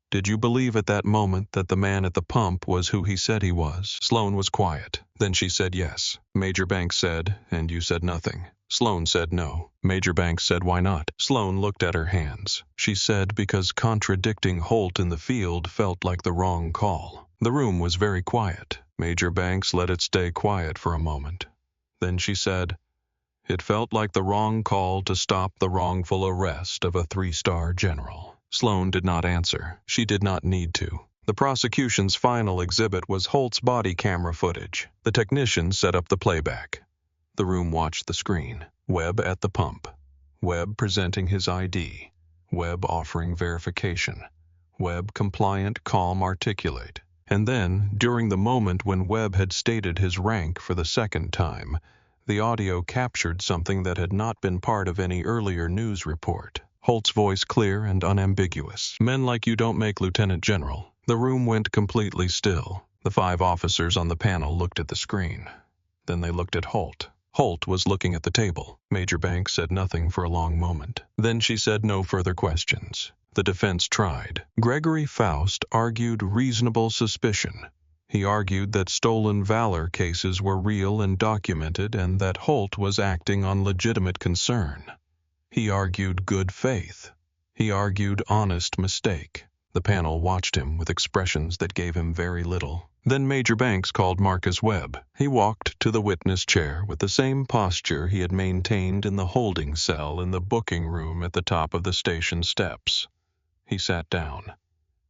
"Did you believe at that moment that the man at the pump was who he said he was?" Sloan was quiet. Then she said yes. Major Banks said, "And you said nothing?" Sloan said no. Major Banks said, "Why not?" Sloan looked at her hands. She said because contradicting Holt in the field felt like the wrong call. The room was very quiet. Major Banks let it stay quiet for a moment. Then she said, "It felt like the wrong call to stop the wrongful arrest of a 3-star general." Sloan did not answer. She did not need to. The prosecution's final exhibit was Holt's body camera footage. The technician set up the playback. The room watched the screen. Webb at the pump. Webb presenting his ID. Webb offering verification. Webb compliant, calm, articulate. And then, during the moment when Webb had stated his rank for the second time, the audio captured something that had not been part of any earlier news report. Holt's voice clear and unambiguous. "Men like you don't make Lieutenant General." The room went completely still. The 5 officers on the panel looked at the screen. Then they looked at Holt. Holt was looking at the table. Major Banks said nothing for a long moment. Then she said no further questions. The defense tried. Gregory Faust argued reasonable suspicion. He argued that stolen valor cases were real and documented and that Holt was acting on legitimate concern. He argued good faith. He argued honest mistake. The panel watched him with expressions that gave him very little. Then Major Banks called Marcus Webb. He walked to the witness chair with the same posture he had maintained in the holding cell in the booking room at the top of the station steps. He sat down.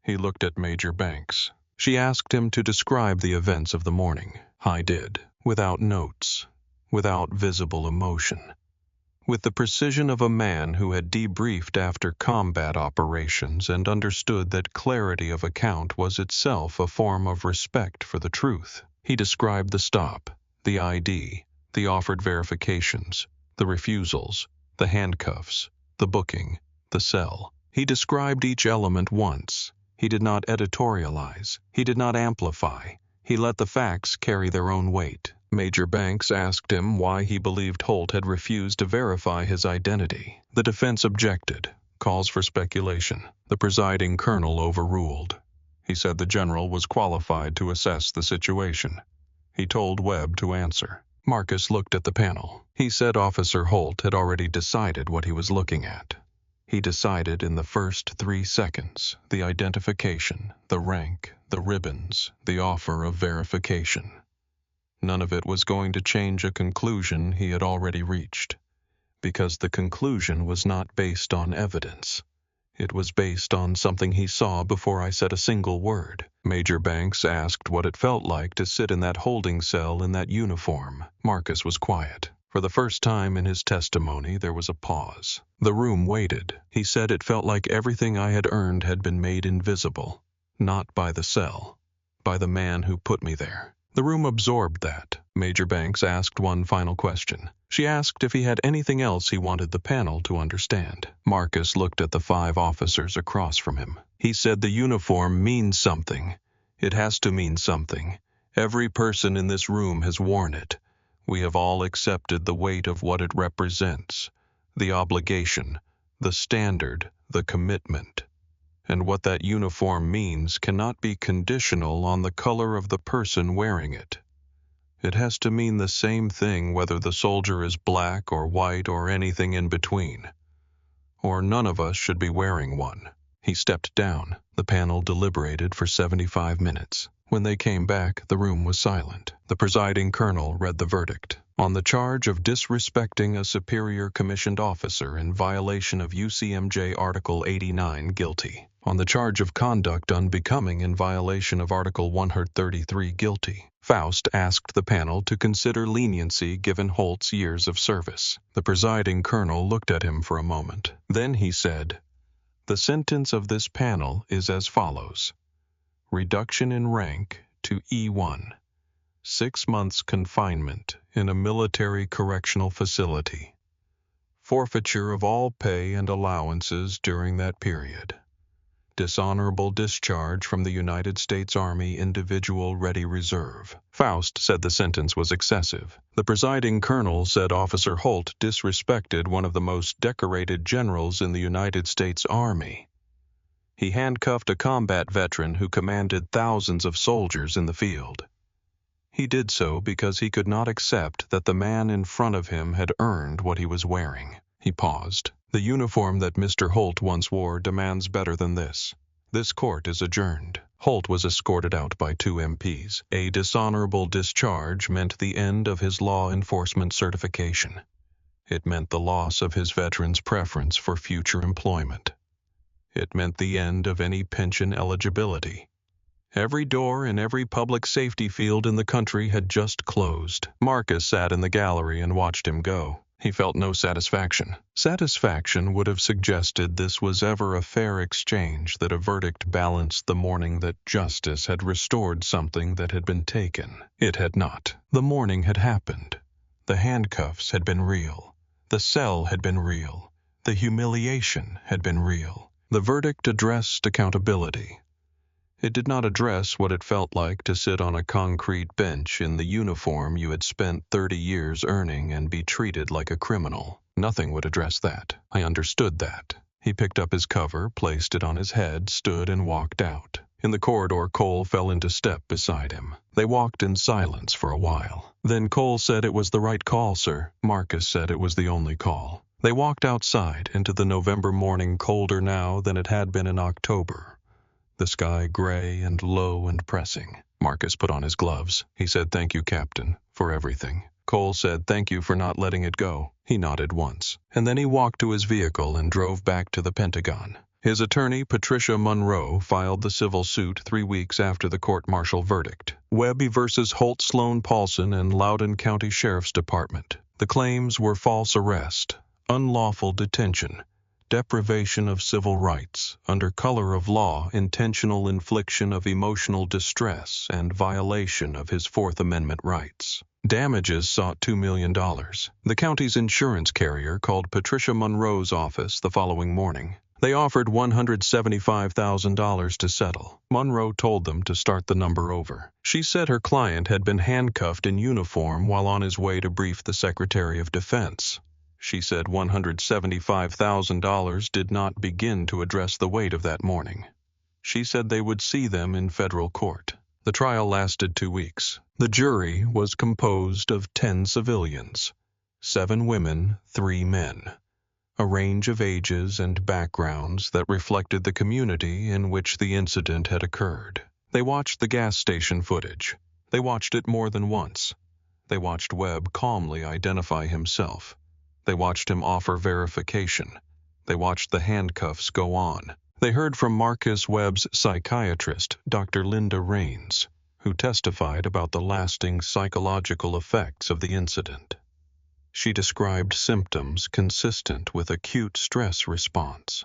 He looked at Major Banks. She asked him to describe the events of the morning. I did, without notes, without visible emotion. With the precision of a man who had debriefed after combat operations and understood that clarity of account was itself a form of respect for the truth. He described the stop, the ID, the offered verifications, the refusals, the handcuffs, the booking, the cell. He described each element once. He did not editorialize. He did not amplify. He let the facts carry their own weight. Major Banks asked him why he believed Holt had refused to verify his identity. The defense objected. Calls for speculation. The presiding colonel overruled. He said the general was qualified to assess the situation. He told Webb to answer. Marcus looked at the panel. He said Officer Holt had already decided what he was looking at. He decided in the first 3 seconds, the identification, the rank, the ribbons, the offer of verification. None of it was going to change a conclusion he had already reached, because the conclusion was not based on evidence. It was based on something he saw before I said a single word. Major Banks asked what it felt like to sit in that holding cell in that uniform. Marcus was quiet. For the first time in his testimony, there was a pause. The room waited. He said it felt like everything I had earned had been made invisible, not by the cell, by the man who put me there. The room absorbed that. Major Banks asked one final question. She asked if he had anything else he wanted the panel to understand. Marcus looked at the 5 officers across from him. He said the uniform means something. It has to mean something. Every person in this room has worn it. We have all accepted the weight of what it represents, the obligation, the standard, the commitment. And what that uniform means cannot be conditional on the color of the person wearing it. It has to mean the same thing whether the soldier is black or white or anything in between. Or none of us should be wearing one. He stepped down. The panel deliberated for 75 minutes. When they came back, the room was silent. The presiding colonel read the verdict. On the charge of disrespecting a superior commissioned officer in violation of UCMJ Article 89, guilty. On the charge of conduct unbecoming in violation of Article 133, guilty. Faust asked the panel to consider leniency given Holt's years of service. The presiding colonel looked at him for a moment. Then he said, "The sentence of this panel is as follows. Reduction in rank to E1. 6 months confinement in a military correctional facility. Forfeiture of all pay and allowances during that period. Dishonorable discharge from the United States Army Individual Ready Reserve." Faust said the sentence was excessive. The presiding colonel said Officer Holt disrespected one of the most decorated generals in the United States Army. He handcuffed a combat veteran who commanded thousands of soldiers in the field. He did so because he could not accept that the man in front of him had earned what he was wearing. He paused. "The uniform that Mr. Holt once wore demands better than this. This court is adjourned." Holt was escorted out by 2 MPs. A dishonorable discharge meant the end of his law enforcement certification. It meant the loss of his veteran's preference for future employment. It meant the end of any pension eligibility. Every door in every public safety field in the country had just closed. Marcus sat in the gallery and watched him go. He felt no satisfaction. Satisfaction would have suggested this was ever a fair exchange, that a verdict balanced the morning that justice had restored something that had been taken. It had not. The morning had happened. The handcuffs had been real. The cell had been real. The humiliation had been real. The verdict addressed accountability. It did not address what it felt like to sit on a concrete bench in the uniform you had spent 30 years earning and be treated like a criminal. Nothing would address that. I understood that. He picked up his cover, placed it on his head, stood and walked out. In the corridor, Cole fell into step beside him. They walked in silence for a while. Then Cole said, "It was the right call, sir." Marcus said it was the only call. They walked outside into the November morning, colder now than it had been in October. The sky gray and low and pressing. Marcus put on his gloves. He said, "Thank you, Captain, for everything." Cole said, "Thank you for not letting it go." He nodded once. And then he walked to his vehicle and drove back to the Pentagon. His attorney, Patricia Monroe, filed the civil suit 3 weeks after the court-martial verdict. Webby versus Holt Sloan Paulson and Loudoun County Sheriff's Department. The claims were false arrest, unlawful detention, deprivation of civil rights, under color of law, intentional infliction of emotional distress, and violation of his Fourth Amendment rights. Damages sought $2 million. The county's insurance carrier called Patricia Monroe's office the following morning. They offered $175,000 to settle. Monroe told them to start the number over. She said her client had been handcuffed in uniform while on his way to brief the Secretary of Defense. She said $175,000 did not begin to address the weight of that morning. She said they would see them in federal court. The trial lasted 2 weeks. The jury was composed of 10 civilians, 7 women, 3 men, a range of ages and backgrounds that reflected the community in which the incident had occurred. They watched the gas station footage. They watched it more than once. They watched Webb calmly identify himself. They watched him offer verification. They watched the handcuffs go on. They heard from Marcus Webb's psychiatrist, Dr. Linda Raines, who testified about the lasting psychological effects of the incident. She described symptoms consistent with acute stress response.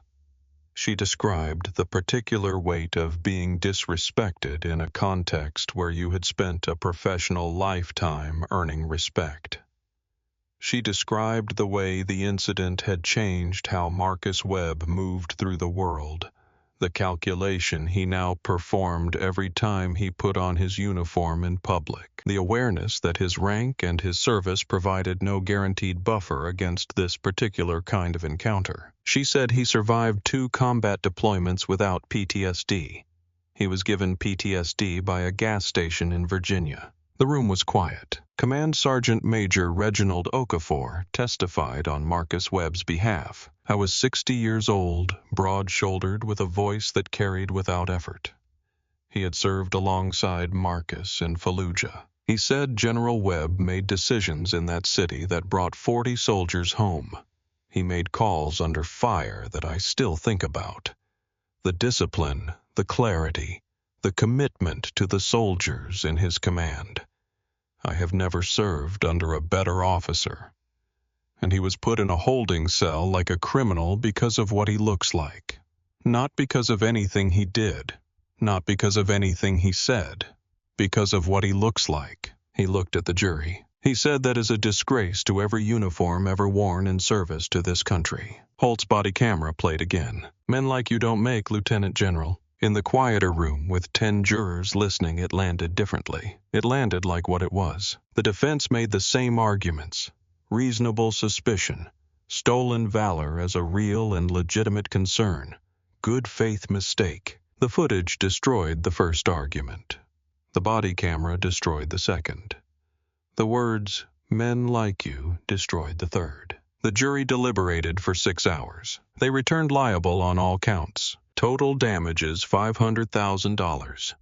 She described the particular weight of being disrespected in a context where you had spent a professional lifetime earning respect. She described the way the incident had changed how Marcus Webb moved through the world, the calculation he now performed every time he put on his uniform in public, the awareness that his rank and his service provided no guaranteed buffer against this particular kind of encounter. She said he survived 2 combat deployments without PTSD. He was given PTSD by a gas station in Virginia. The room was quiet. Command Sergeant Major Reginald Okafor testified on Marcus Webb's behalf. I was 60 years old, broad-shouldered, with a voice that carried without effort. He had served alongside Marcus in Fallujah. He said General Webb made decisions in that city that brought 40 soldiers home. He made calls under fire that I still think about. The discipline, the clarity, the commitment to the soldiers in his command. I have never served under a better officer. And he was put in a holding cell like a criminal because of what he looks like. Not because of anything he did, not because of anything he said, because of what he looks like. He looked at the jury. He said that is a disgrace to every uniform ever worn in service to this country. Holt's body camera played again. Men like you don't make, Lieutenant General. In the quieter room, with 10 jurors listening, it landed differently. It landed like what it was. The defense made the same arguments. Reasonable suspicion. Stolen valor as a real and legitimate concern. Good faith mistake. The footage destroyed the first argument. The body camera destroyed the second. The words, "men like you," destroyed the third. The jury deliberated for 6 hours. They returned liable on all counts. Total damages $500,000.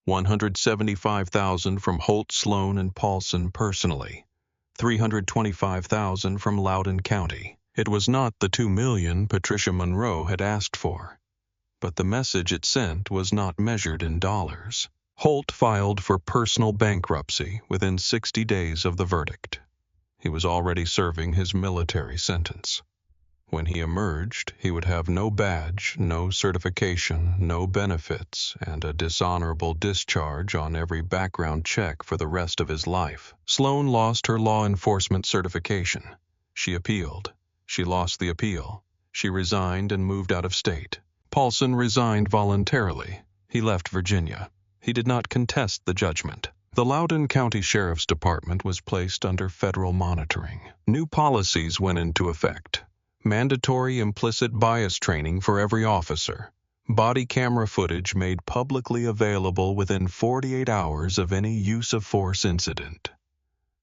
$175,000 from Holt, Sloan, and Paulson personally. $325,000 from Loudoun County. It was not the $2 million Patricia Monroe had asked for. But the message it sent was not measured in dollars. Holt filed for personal bankruptcy within 60 days of the verdict. He was already serving his military sentence. When he emerged, he would have no badge, no certification, no benefits, and a dishonorable discharge on every background check for the rest of his life. Sloan lost her law enforcement certification. She appealed. She lost the appeal. She resigned and moved out of state. Paulson resigned voluntarily. He left Virginia. He did not contest the judgment. The Loudoun County Sheriff's Department was placed under federal monitoring. New policies went into effect. Mandatory implicit bias training for every officer. Body camera footage made publicly available within 48 hours of any use of force incident.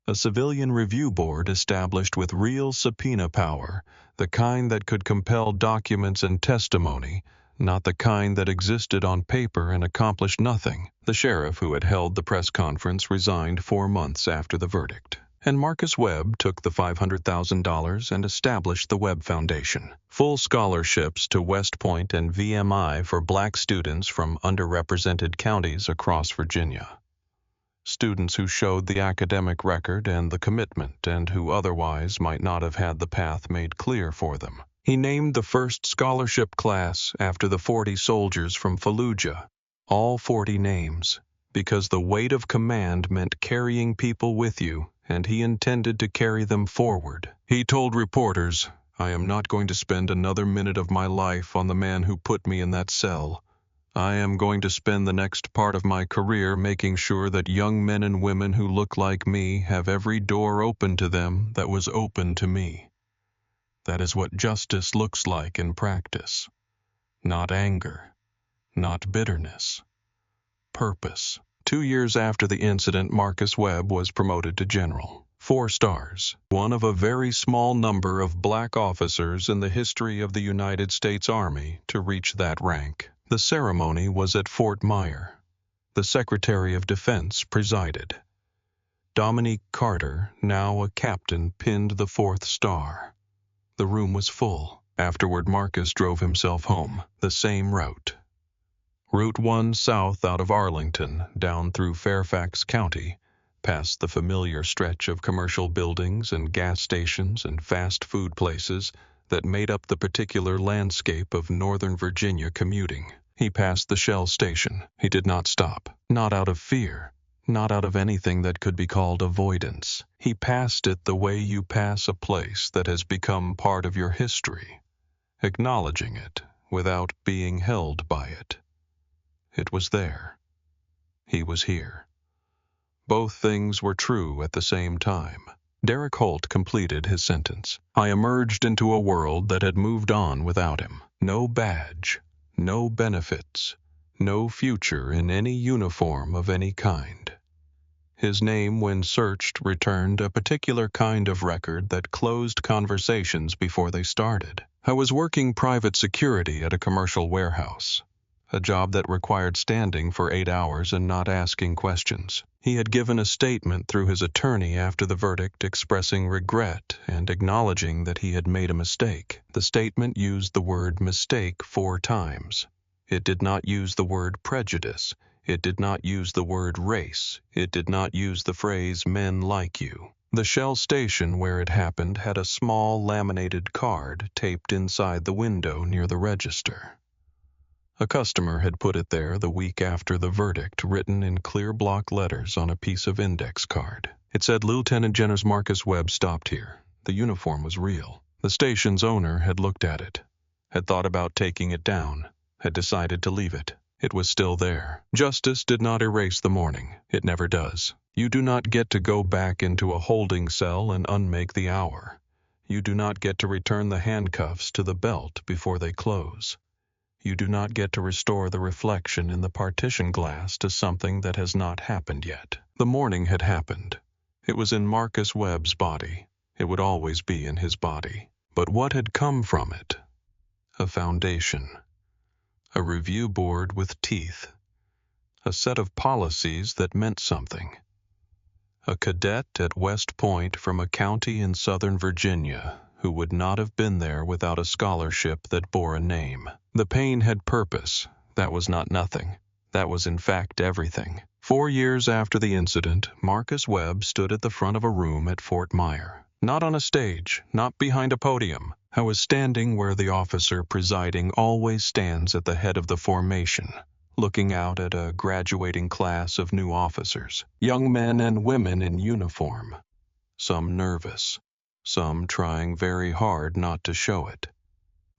A civilian review board established with real subpoena power, the kind that could compel documents and testimony, not the kind that existed on paper and accomplished nothing. The sheriff who had held the press conference resigned 4 months after the verdict. And Marcus Webb took the $500,000 and established the Webb Foundation. Full scholarships to West Point and VMI for black students from underrepresented counties across Virginia. Students who showed the academic record and the commitment and who otherwise might not have had the path made clear for them. He named the first scholarship class after the 40 soldiers from Fallujah, all 40 names, because the weight of command meant carrying people with you, and he intended to carry them forward. He told reporters, "I am not going to spend another minute of my life on the man who put me in that cell. I am going to spend the next part of my career making sure that young men and women who look like me have every door open to them that was open to me." That is what justice looks like in practice. Not anger, not bitterness. Purpose. 2 years after the incident, Marcus Webb was promoted to general. 4 stars, one of a very small number of black officers in the history of the United States Army to reach that rank. The ceremony was at Fort Myer. The Secretary of Defense presided. Dominique Carter, now a captain, pinned the 4th star. The room was full. Afterward, Marcus drove himself home, the same route. Route 1 south out of Arlington, down through Fairfax County, past the familiar stretch of commercial buildings and gas stations and fast food places that made up the particular landscape of Northern Virginia commuting. He passed the Shell station. He did not stop, not out of fear, not out of anything that could be called avoidance. He passed it the way you pass a place that has become part of your history, acknowledging it without being held by it. It was there. He was here. Both things were true at the same time. Derek Holt completed his sentence. I emerged into a world that had moved on without him. No badge, no benefits, no future in any uniform of any kind. His name, when searched, returned a particular kind of record that closed conversations before they started. I was working private security at a commercial warehouse, a job that required standing for 8 hours and not asking questions. He had given a statement through his attorney after the verdict expressing regret and acknowledging that he had made a mistake. The statement used the word mistake 4 times. It did not use the word prejudice. It did not use the word race. It did not use the phrase men like you. The Shell station where it happened had a small laminated card taped inside the window near the register. A customer had put it there the week after the verdict, written in clear block letters on a piece of index card. It said Lieutenant General Marcus Webb stopped here. The uniform was real. The station's owner had looked at it, had thought about taking it down, had decided to leave it. It was still there. Justice did not erase the morning. It never does. You do not get to go back into a holding cell and unmake the hour. You do not get to return the handcuffs to the belt before they close. You do not get to restore the reflection in the partition glass to something that has not happened yet. The morning had happened. It was in Marcus Webb's body. It would always be in his body. But what had come from it? A foundation. A review board with teeth. A set of policies that meant something. A cadet at West Point from a county in Southern Virginia who would not have been there without a scholarship that bore a name. The pain had purpose. That was not nothing. That was in fact everything. 4 years after the incident, Marcus Webb stood at the front of a room at Fort Myer. Not on a stage, not behind a podium. I was standing where the officer presiding always stands at the head of the formation, looking out at a graduating class of new officers, young men and women in uniform, some nervous, some trying very hard not to show it.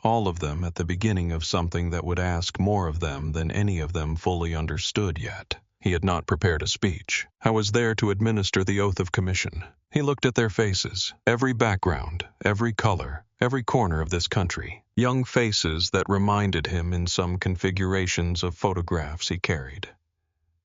All of them at the beginning of something that would ask more of them than any of them fully understood yet. He had not prepared a speech. I was there to administer the oath of commission. He looked at their faces, every background, every color, every corner of this country. Young faces that reminded him in some configurations of photographs he carried.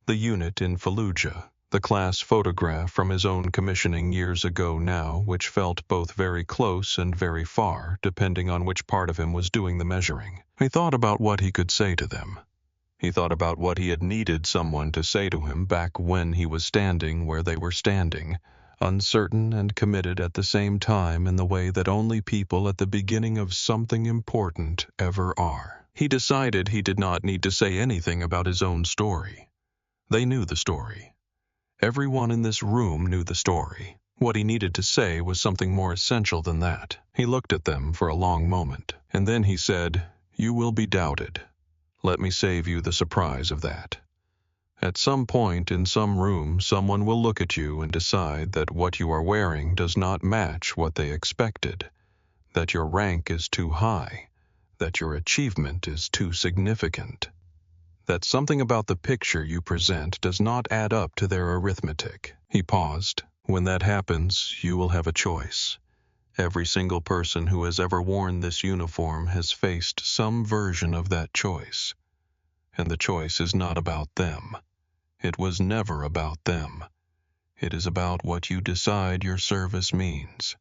The unit in Fallujah, the class photograph from his own commissioning years ago now, which felt both very close and very far, depending on which part of him was doing the measuring. He thought about what he could say to them. He thought about what he had needed someone to say to him back when he was standing where they were standing, uncertain and committed at the same time in the way that only people at the beginning of something important ever are. He decided he did not need to say anything about his own story. They knew the story. Everyone in this room knew the story. What he needed to say was something more essential than that. He looked at them for a long moment, and then he said, "You will be doubted. Let me save you the surprise of that. At some point in some room, someone will look at you and decide that what you are wearing does not match what they expected, that your rank is too high, that your achievement is too significant, that something about the picture you present does not add up to their arithmetic." He paused. "When that happens, you will have a choice. Every single person who has ever worn this uniform has faced some version of that choice. And the choice is not about them. It was never about them. It is about what you decide your service means.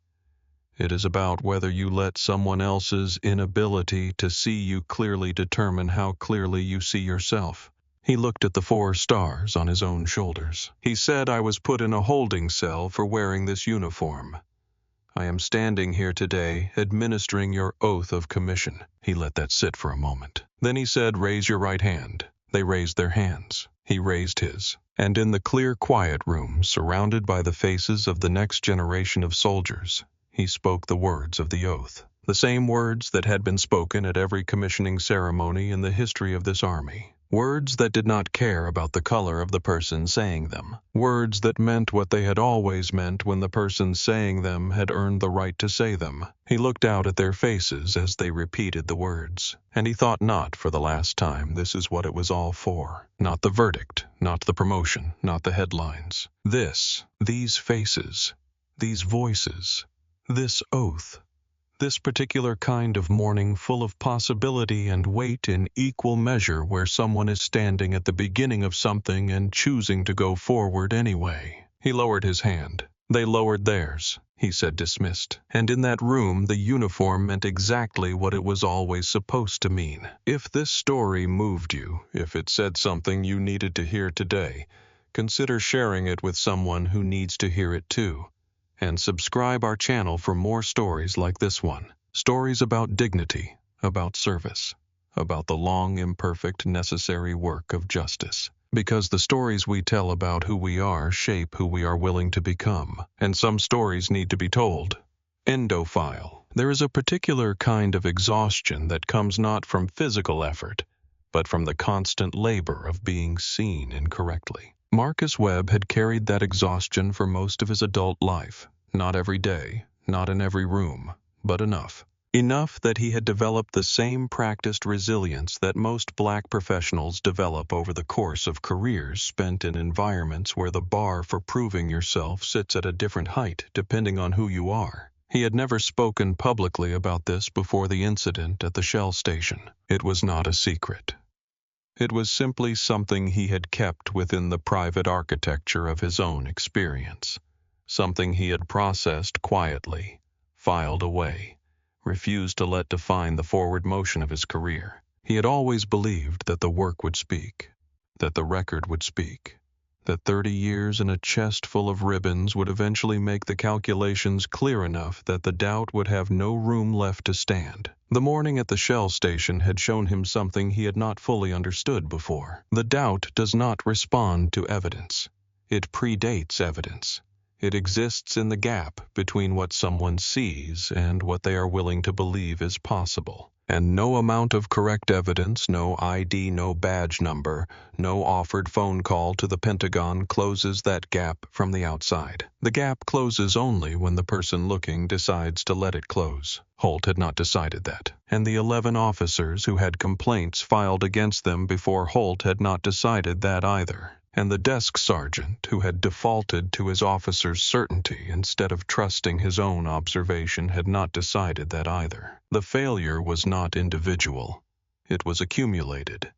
It is about whether you let someone else's inability to see you clearly determine how clearly you see yourself." He looked at the 4 stars on his own shoulders. He said, "I was put in a holding cell for wearing this uniform. I am standing here today administering your oath of commission." He let that sit for a moment. Then he said, "Raise your right hand." They raised their hands. He raised his. And in the clear, quiet room, surrounded by the faces of the next generation of soldiers, he spoke the words of the oath. The same words that had been spoken at every commissioning ceremony in the history of this army. Words that did not care about the color of the person saying them. Words that meant what they had always meant when the person saying them had earned the right to say them. He looked out at their faces as they repeated the words, and he thought not for the last time this is what it was all for. Not the verdict, not the promotion, not the headlines. These faces, these voices, this oath. This particular kind of morning full of possibility and weight in equal measure where someone is standing at the beginning of something and choosing to go forward anyway. He lowered his hand. They lowered theirs. He said dismissed. And in that room the uniform meant exactly what it was always supposed to mean. If this story moved you, if it said something you needed to hear today, consider sharing it with someone who needs to hear it too. And subscribe our channel for more stories like this one. Stories about dignity, about service, about the long, imperfect, necessary work of justice. Because the stories we tell about who we are shape who we are willing to become. And some stories need to be told. Endophile. There is a particular kind of exhaustion that comes not from physical effort, but from the constant labor of being seen incorrectly. Marcus Webb had carried that exhaustion for most of his adult life. Not every day, not in every room, but enough. Enough that he had developed the same practiced resilience that most black professionals develop over the course of careers spent in environments where the bar for proving yourself sits at a different height depending on who you are. He had never spoken publicly about this before the incident at the Shell station. It was not a secret. It was simply something he had kept within the private architecture of his own experience, something he had processed quietly, filed away, refused to let define the forward motion of his career. He had always believed that the work would speak, that the record would speak, that 30 years and a chest full of ribbons would eventually make the calculations clear enough that the doubt would have no room left to stand. The morning at the Shell station had shown him something he had not fully understood before. The doubt does not respond to evidence. It predates evidence. It exists in the gap between what someone sees and what they are willing to believe is possible. And no amount of correct evidence, no ID, no badge number, no offered phone call to the Pentagon closes that gap from the outside. The gap closes only when the person looking decides to let it close. Holt had not decided that, and the 11 officers who had complaints filed against them before Holt had not decided that either. And the desk sergeant, who had defaulted to his officer's certainty instead of trusting his own observation, had not decided that either. The failure was not individual. It was accumulated.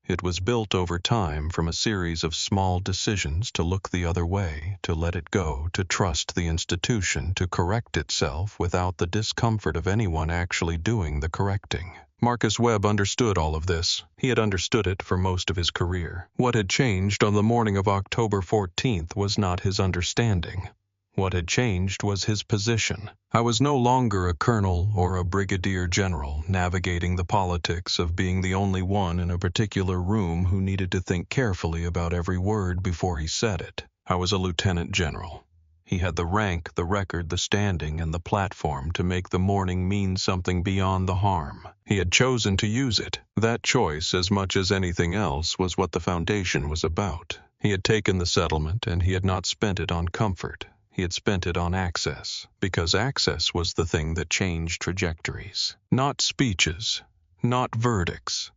It was built over time from a series of small decisions to look the other way, to let it go, to trust the institution, to correct itself without the discomfort of anyone actually doing the correcting. Marcus Webb understood all of this. He had understood it for most of his career. What had changed on the morning of October 14th was not his understanding. What had changed was his position. I was no longer a colonel or a brigadier general navigating the politics of being the only one in a particular room who needed to think carefully about every word before he said it. I was a lieutenant general. He had the rank, the record, the standing, and the platform to make the morning mean something beyond the harm. He had chosen to use it. That choice, as much as anything else, was what the foundation was about. He had taken the settlement, and he had not spent it on comfort. He had spent it on access, because access was the thing that changed trajectories. Not speeches, not verdicts,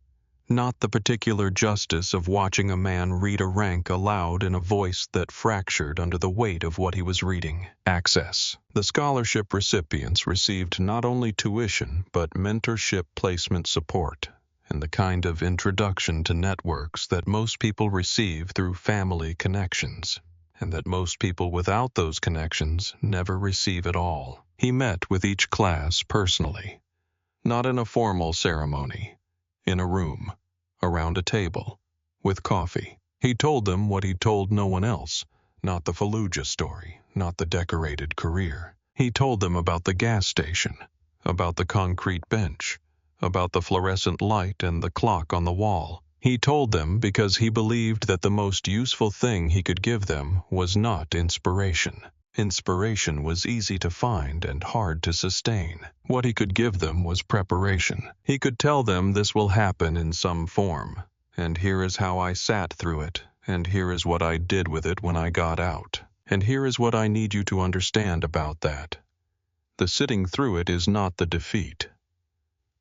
not the particular justice of watching a man read a rank aloud in a voice that fractured under the weight of what he was reading. Access. The scholarship recipients received not only tuition, but mentorship, placement support, and the kind of introduction to networks that most people receive through family connections, and that most people without those connections never receive at all. He met with each class personally, not in a formal ceremony, in a room, around a table, with coffee. He told them what he told no one else, not the Fallujah story, not the decorated career. He told them about the gas station, about the concrete bench, about the fluorescent light and the clock on the wall. He told them because he believed that the most useful thing he could give them was not inspiration. Inspiration was easy to find and hard to sustain. What he could give them was preparation. He could tell them this will happen in some form, And here is how I sat through it, and here is what I did with it when I got out. And here is what I need you to understand about that. The sitting through it is not the defeat.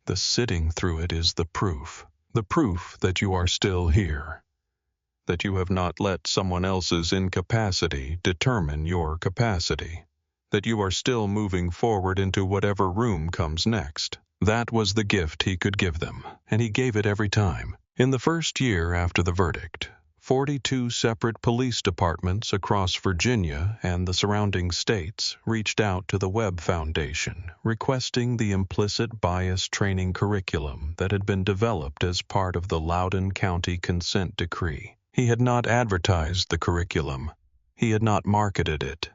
The sitting through it is the proof that you are still here, that you have not let someone else's incapacity determine your capacity, that you are still moving forward into whatever room comes next. That was the gift he could give them, and he gave it every time. In the first year after the verdict, 42 separate police departments across Virginia and the surrounding states reached out to the Webb Foundation, requesting the implicit bias training curriculum that had been developed as part of the Loudoun County Consent Decree. He had not advertised the curriculum. He had not marketed it.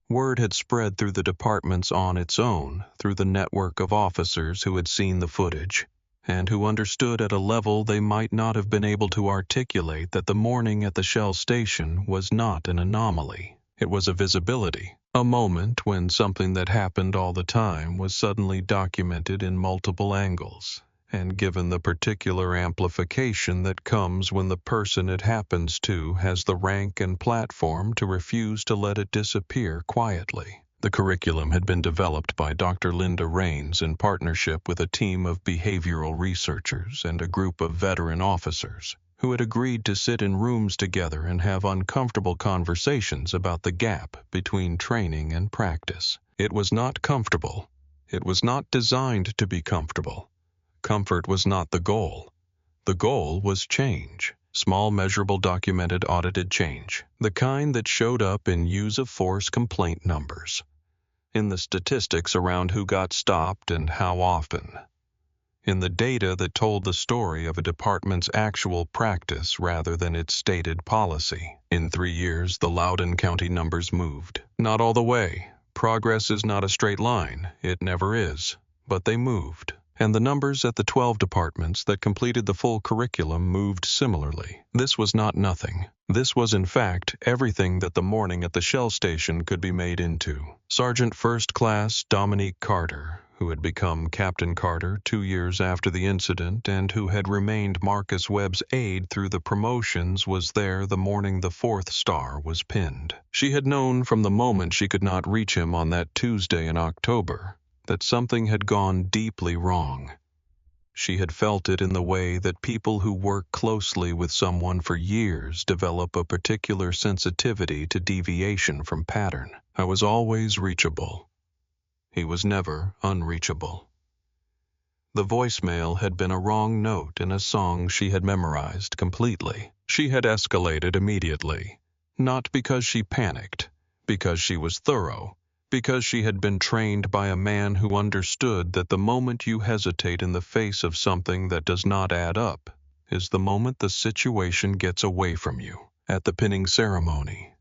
Word had spread through the departments on its own, through the network of officers who had seen the footage, and who understood at a level they might not have been able to articulate that the morning at the Shell station was not an anomaly. It was a visibility, a moment when something that happened all the time was suddenly documented in multiple angles, and given the particular amplification that comes when the person it happens to has the rank and platform to refuse to let it disappear quietly. The curriculum had been developed by Dr. Linda Raines in partnership with a team of behavioral researchers and a group of veteran officers who had agreed to sit in rooms together and have uncomfortable conversations about the gap between training and practice. It was not comfortable. It was not designed to be comfortable. Comfort was not the goal. The goal was change. Small, measurable, documented, audited change. The kind that showed up in use of force complaint numbers, in the statistics around who got stopped and how often, in the data that told the story of a department's actual practice rather than its stated policy. In 3 years, the Loudoun County numbers moved. Not all the way. Progress is not a straight line. It never is. But they moved. And the numbers at the 12 departments that completed the full curriculum moved similarly. This was not nothing. This was, in fact, everything that the morning at the Shell station could be made into. Sergeant First Class Dominique Carter, who had become Captain Carter 2 years after the incident and who had remained Marcus Webb's aide through the promotions, was there the morning the 4th star was pinned. She had known from the moment she could not reach him on that Tuesday in October that something had gone deeply wrong. She had felt it in the way that people who work closely with someone for years develop a particular sensitivity to deviation from pattern. I was always reachable. He was never unreachable. The voicemail had been a wrong note in a song she had memorized completely. She had escalated immediately, not because she panicked, because she was thorough, because she had been trained by a man who understood that the moment you hesitate in the face of something that does not add up is the moment the situation gets away from you. At the pinning ceremony,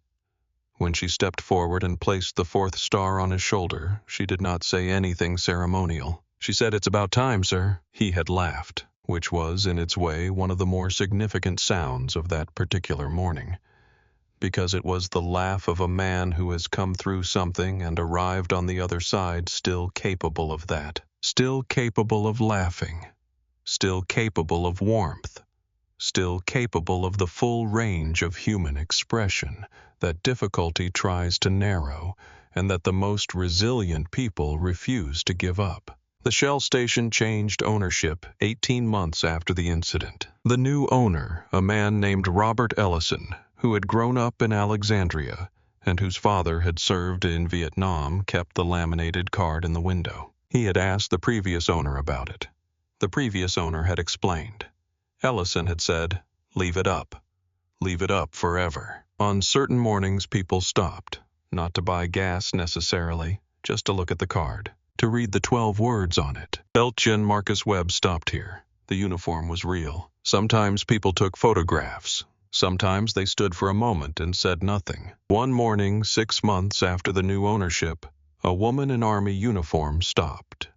when she stepped forward and placed the 4th star on his shoulder, she did not say anything ceremonial. She said, "It's about time, sir." He had laughed, which was, in its way, one of the more significant sounds of that particular morning, because it was the laugh of a man who has come through something and arrived on the other side still capable of that, still capable of laughing, still capable of warmth, still capable of the full range of human expression that difficulty tries to narrow and that the most resilient people refuse to give up. The Shell station changed ownership 18 months after the incident. The new owner, a man named Robert Ellison, who had grown up in Alexandria and whose father had served in Vietnam, kept the laminated card in the window. He had asked the previous owner about it. The previous owner had explained. Ellison had said, "Leave it up. Leave it up forever." On certain mornings people stopped, not to buy gas necessarily, just to look at the card, to read the 12 words on it. Belgian Marcus Webb stopped here. The uniform was real. Sometimes people took photographs. Sometimes they stood for a moment and said nothing. One morning, 6 months after the new ownership, a woman in Army uniform stopped.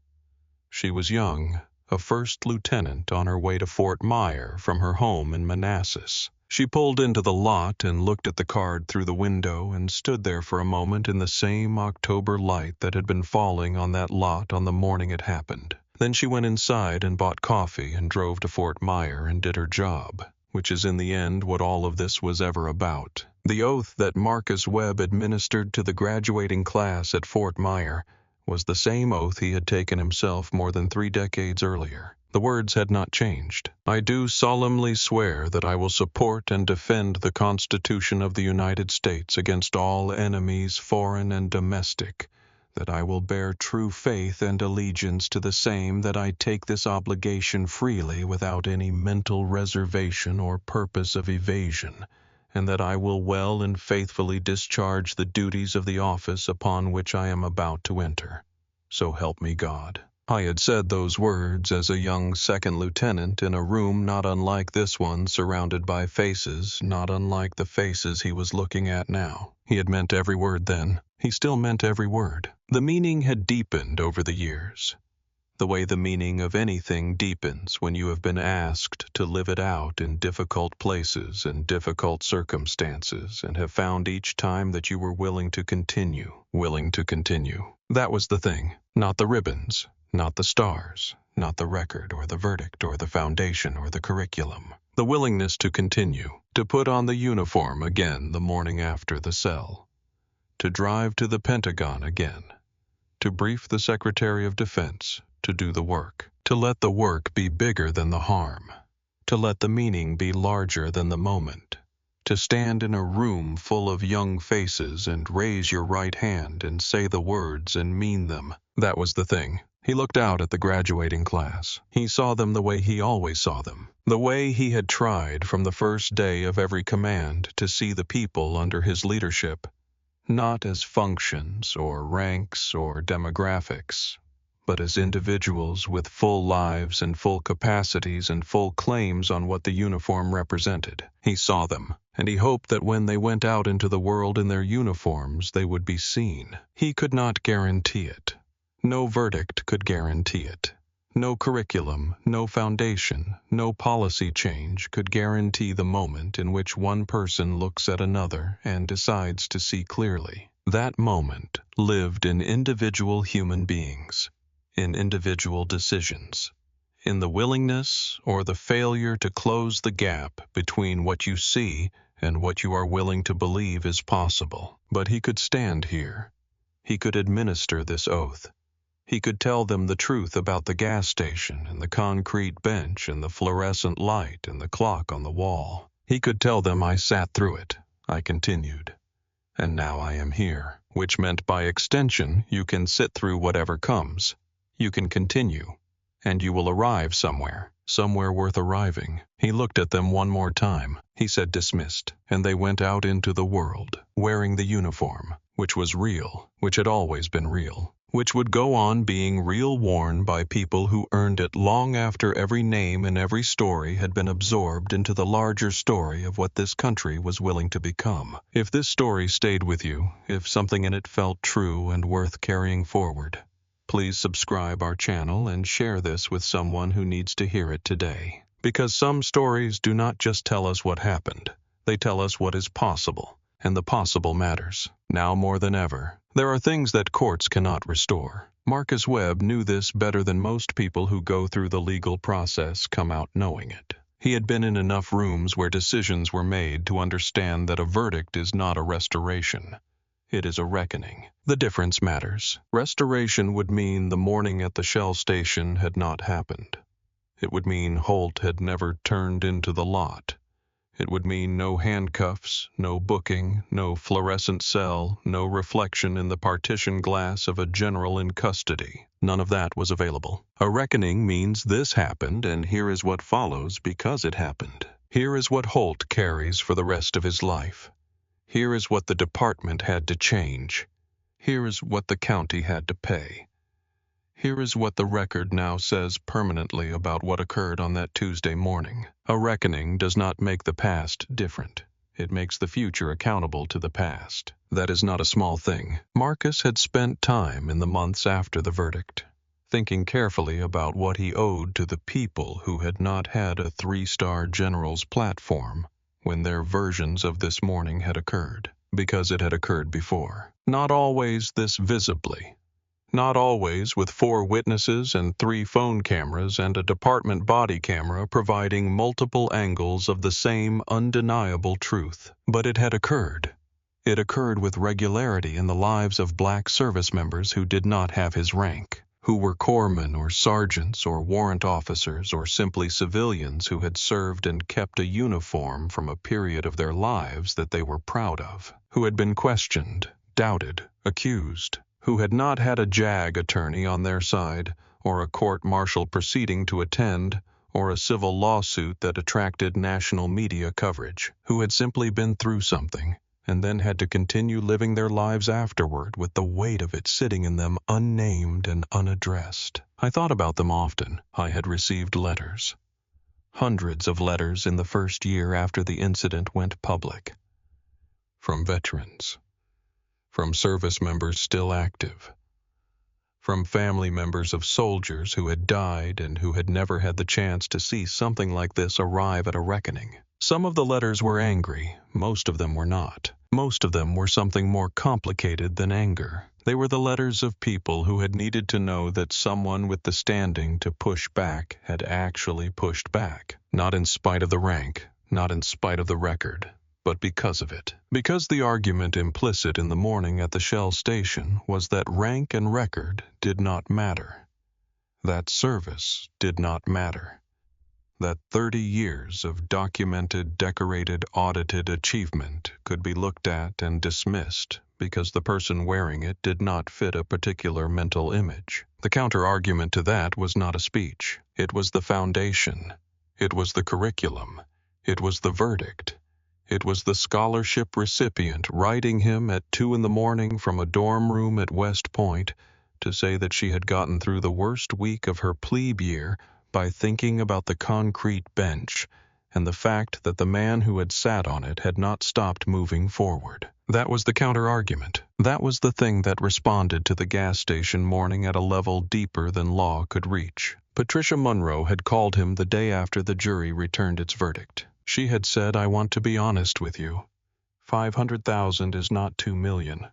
She was young, a first lieutenant on her way to Fort Myer from her home in Manassas. She pulled into the lot and looked at the card through the window and stood there for a moment in the same October light that had been falling on that lot on the morning it happened. Then she went inside and bought coffee and drove to Fort Myer and did her job, which is in the end what all of this was ever about. The oath that Marcus Webb administered to the graduating class at Fort Myer was the same oath he had taken himself more than 3 decades earlier. The words had not changed. "I do solemnly swear that I will support and defend the Constitution of the United States against all enemies, foreign and domestic, that I will bear true faith and allegiance to the same, that I take this obligation freely without any mental reservation or purpose of evasion, and that I will well and faithfully discharge the duties of the office upon which I am about to enter. So help me God." I had said those words as a young second lieutenant in a room not unlike this one, surrounded by faces not unlike the faces he was looking at now. He had meant every word then. He still meant every word. The meaning had deepened over the years, the way the meaning of anything deepens when you have been asked to live it out in difficult places and difficult circumstances, and have found each time that you were willing to continue. That was the thing, not the ribbons, not the stars, not the record or the verdict or the foundation or the curriculum. The willingness to continue, to put on the uniform again the morning after the cell, to drive to the Pentagon again, to brief the Secretary of Defense, to do the work, to let the work be bigger than the harm, to let the meaning be larger than the moment, to stand in a room full of young faces and raise your right hand and say the words and mean them. That was the thing. He looked out at the graduating class. He saw them the way he always saw them, the way he had tried from the first day of every command to see the people under his leadership, not as functions or ranks or demographics, but as individuals with full lives and full capacities and full claims on what the uniform represented. He saw them, and he hoped that when they went out into the world in their uniforms, they would be seen. He could not guarantee it. No verdict could guarantee it. No curriculum, no foundation, no policy change could guarantee the moment in which one person looks at another and decides to see clearly. That moment lived in individual human beings, in individual decisions, in the willingness or the failure to close the gap between what you see and what you are willing to believe is possible. But he could stand here. He could administer this oath. He could tell them the truth about the gas station and the concrete bench and the fluorescent light and the clock on the wall. He could tell them, "I sat through it," I continued, "and now I am here," which meant by extension you can sit through whatever comes. You can continue, and you will arrive somewhere worth arriving. He looked at them one more time. He said dismissed, and they went out into the world, wearing the uniform, which was real, which had always been real, which would go on being real, worn by people who earned it long after every name and every story had been absorbed into the larger story of what this country was willing to become. If this story stayed with you, if something in it felt true and worth carrying forward, please subscribe our channel and share this with someone who needs to hear it today. Because some stories do not just tell us what happened, they tell us what is possible, and the possible matters. Now more than ever, there are things that courts cannot restore. Marcus Webb knew this better than most people who go through the legal process come out knowing it. He had been in enough rooms where decisions were made to understand that a verdict is not a restoration. It is a reckoning. The difference matters. Restoration would mean the morning at the Shell station had not happened. It would mean Holt had never turned into the lot. It would mean no handcuffs, no booking, no fluorescent cell, no reflection in the partition glass of a general in custody. None of that was available. A reckoning means this happened, and here is what follows because it happened. Here is what Holt carries for the rest of his life. Here is what the department had to change. Here is what the county had to pay. Here is what the record now says permanently about what occurred on that Tuesday morning. A reckoning does not make the past different. It makes the future accountable to the past. That is not a small thing. Marcus had spent time in the months after the verdict, thinking carefully about what he owed to the people who had not had a 3-star general's platform when their versions of this morning had occurred, because it had occurred before. Not always this visibly, Not always with 4 witnesses and 3 phone cameras and a department body camera providing multiple angles of the same undeniable truth. But it had occurred. It occurred with regularity in the lives of black service members who did not have his rank, who were corpsmen or sergeants or warrant officers or simply civilians who had served and kept a uniform from a period of their lives that they were proud of, who had been questioned, doubted, accused, who had not had a JAG attorney on their side, or a court-martial proceeding to attend, or a civil lawsuit that attracted national media coverage, who had simply been through something, and then had to continue living their lives afterward with the weight of it sitting in them unnamed and unaddressed. I thought about them often. I had received letters. Hundreds of letters in the first year after the incident went public. From veterans. From service members still active. From family members of soldiers who had died and who had never had the chance to see something like this arrive at a reckoning. Some of the letters were angry, most of them were not. Most of them were something more complicated than anger. They were the letters of people who had needed to know that someone with the standing to push back had actually pushed back. Not in spite of the rank, not in spite of the record, but because of it. Because the argument implicit in the morning at the Shell station was that rank and record did not matter. That service did not matter. That 30 years of documented, decorated, audited achievement could be looked at and dismissed because the person wearing it did not fit a particular mental image. The counter-argument to that was not a speech. It was the foundation. It was the curriculum. It was the verdict. It was the scholarship recipient writing him at 2 a.m. from a dorm room at West Point to say that she had gotten through the worst week of her plebe year by thinking about the concrete bench and the fact that the man who had sat on it had not stopped moving forward. That was the counter-argument. That was the thing that responded to the gas station morning at a level deeper than law could reach. Patricia Munro had called him the day after the jury returned its verdict. She had said, "I want to be honest with you. 500,000 is not 2 million.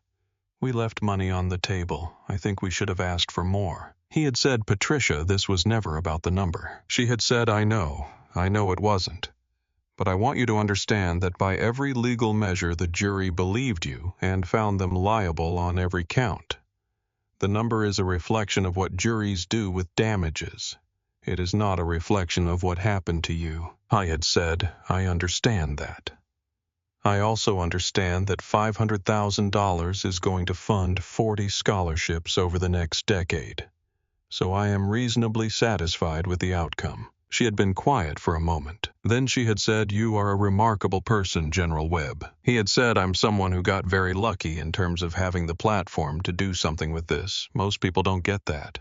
We left money on the table. I think we should have asked for more." He had said, "Patricia, this was never about the number." She had said, I know it wasn't. But I want you to understand that by every legal measure the jury believed you and found them liable on every count. The number is a reflection of what juries do with damages. It is not a reflection of what happened to you." I had said, "I understand that. I also understand that $500,000 is going to fund 40 scholarships over the next decade. So I am reasonably satisfied with the outcome." She had been quiet for a moment. Then she had said, "You are a remarkable person, General Webb." He had said, "I'm someone who got very lucky in terms of having the platform to do something with this. Most people don't get that.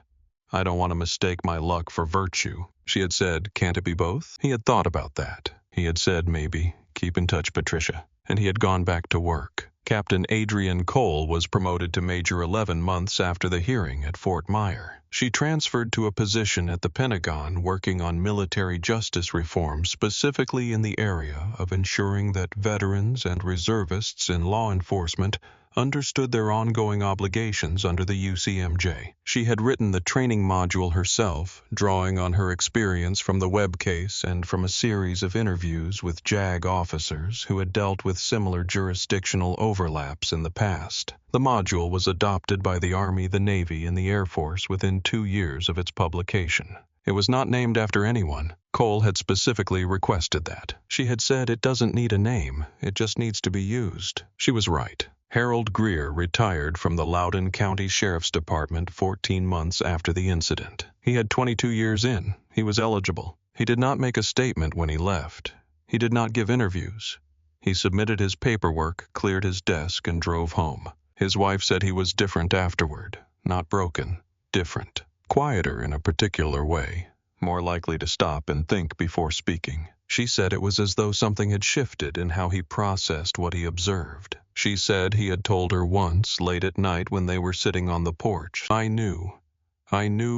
I don't want to mistake my luck for virtue." She had said, "Can't it be both?" He had thought about that. He had said, "Maybe. Keep in touch, Patricia." And he had gone back to work. Captain Adrian Cole was promoted to Major 11 months after the hearing at Fort Myer. She transferred to a position at the Pentagon working on military justice reform, specifically in the area of ensuring that veterans and reservists in law enforcement understood their ongoing obligations under the UCMJ. She had written the training module herself, drawing on her experience from the Webb case and from a series of interviews with JAG officers who had dealt with similar jurisdictional overlaps in the past. The module was adopted by the Army, the Navy, and the Air Force within 2 years of its publication. It was not named after anyone. Cole had specifically requested that. She had said it doesn't need a name, it just needs to be used. She was right. Harold Greer retired from the Loudoun County Sheriff's Department 14 months after the incident. He had 22 years in. He was eligible. He did not make a statement when he left. He did not give interviews. He submitted his paperwork, cleared his desk, and drove home. His wife said he was different afterward. Not broken. Different. Quieter in a particular way. More likely to stop and think before speaking. She said it was as though something had shifted in how he processed what he observed. She said he had told her once, late at night when they were sitting on the porch, I knew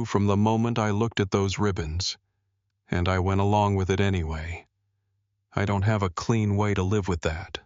from the moment I looked at those ribbons, and I went along with it anyway. I don't have a clean way to live with that,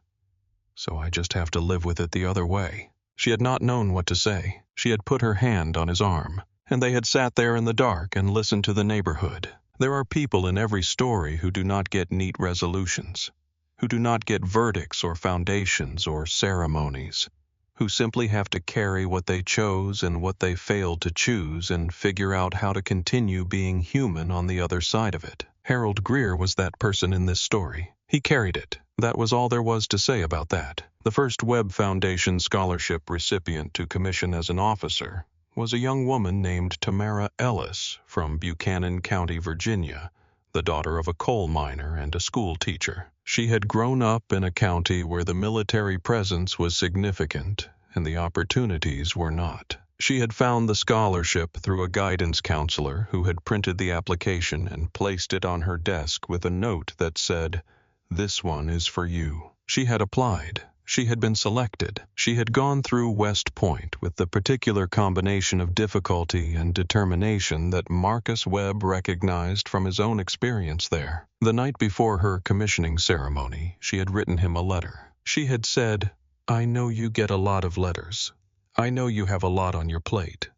so I just have to live with it the other way." She had not known what to say. She had put her hand on his arm, and they had sat there in the dark and listened to the neighborhood. There are people in every story who do not get neat resolutions, who do not get verdicts or foundations or ceremonies, who simply have to carry what they chose and what they failed to choose and figure out how to continue being human on the other side of it. Harold Greer was that person in this story. He carried it. That was all there was to say about that. The first Webb Foundation scholarship recipient to commission as an officer was a young woman named Tamara Ellis from Buchanan County, Virginia, the daughter of a coal miner and a school teacher. She had grown up in a county where the military presence was significant and the opportunities were not. She had found the scholarship through a guidance counselor who had printed the application and placed it on her desk with a note that said, "This one is for you." She had applied. She had been selected. She had gone through West Point with the particular combination of difficulty and determination that Marcus Webb recognized from his own experience there. The night before her commissioning ceremony, she had written him a letter. She had said, "I know you get a lot of letters. I know you have a lot on your plate.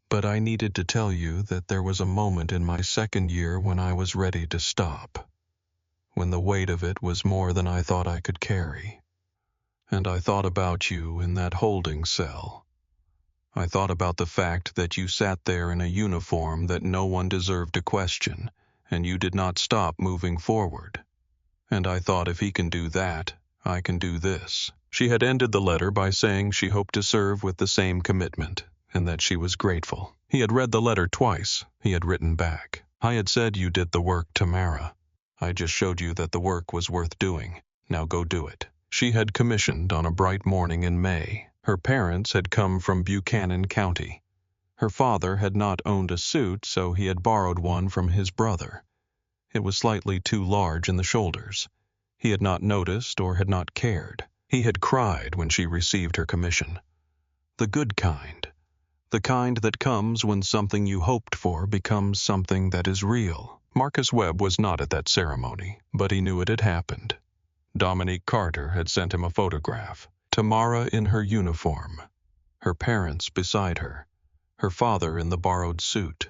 But I needed to tell you that there was a moment in my second year when I was ready to stop, when the weight of it was more than I thought I could carry. And I thought about you in that holding cell. I thought about the fact that you sat there in a uniform that no one deserved to question, and you did not stop moving forward. And I thought if he can do that, I can do this." She had ended the letter by saying she hoped to serve with the same commitment, and that she was grateful. He had read the letter twice. He had written back, "I had said you did the work, Tamara. I just showed you that the work was worth doing. Now go do it." She had commissioned on a bright morning in May. Her parents had come from Buchanan County. Her father had not owned a suit, so he had borrowed one from his brother. It was slightly too large in the shoulders. He had not noticed or had not cared. He had cried when she received her commission. The good kind. The kind that comes when something you hoped for becomes something that is real. Marcus Webb was not at that ceremony, but he knew it had happened. Dominique Carter had sent him a photograph. Tamara in her uniform, her parents beside her, her father in the borrowed suit,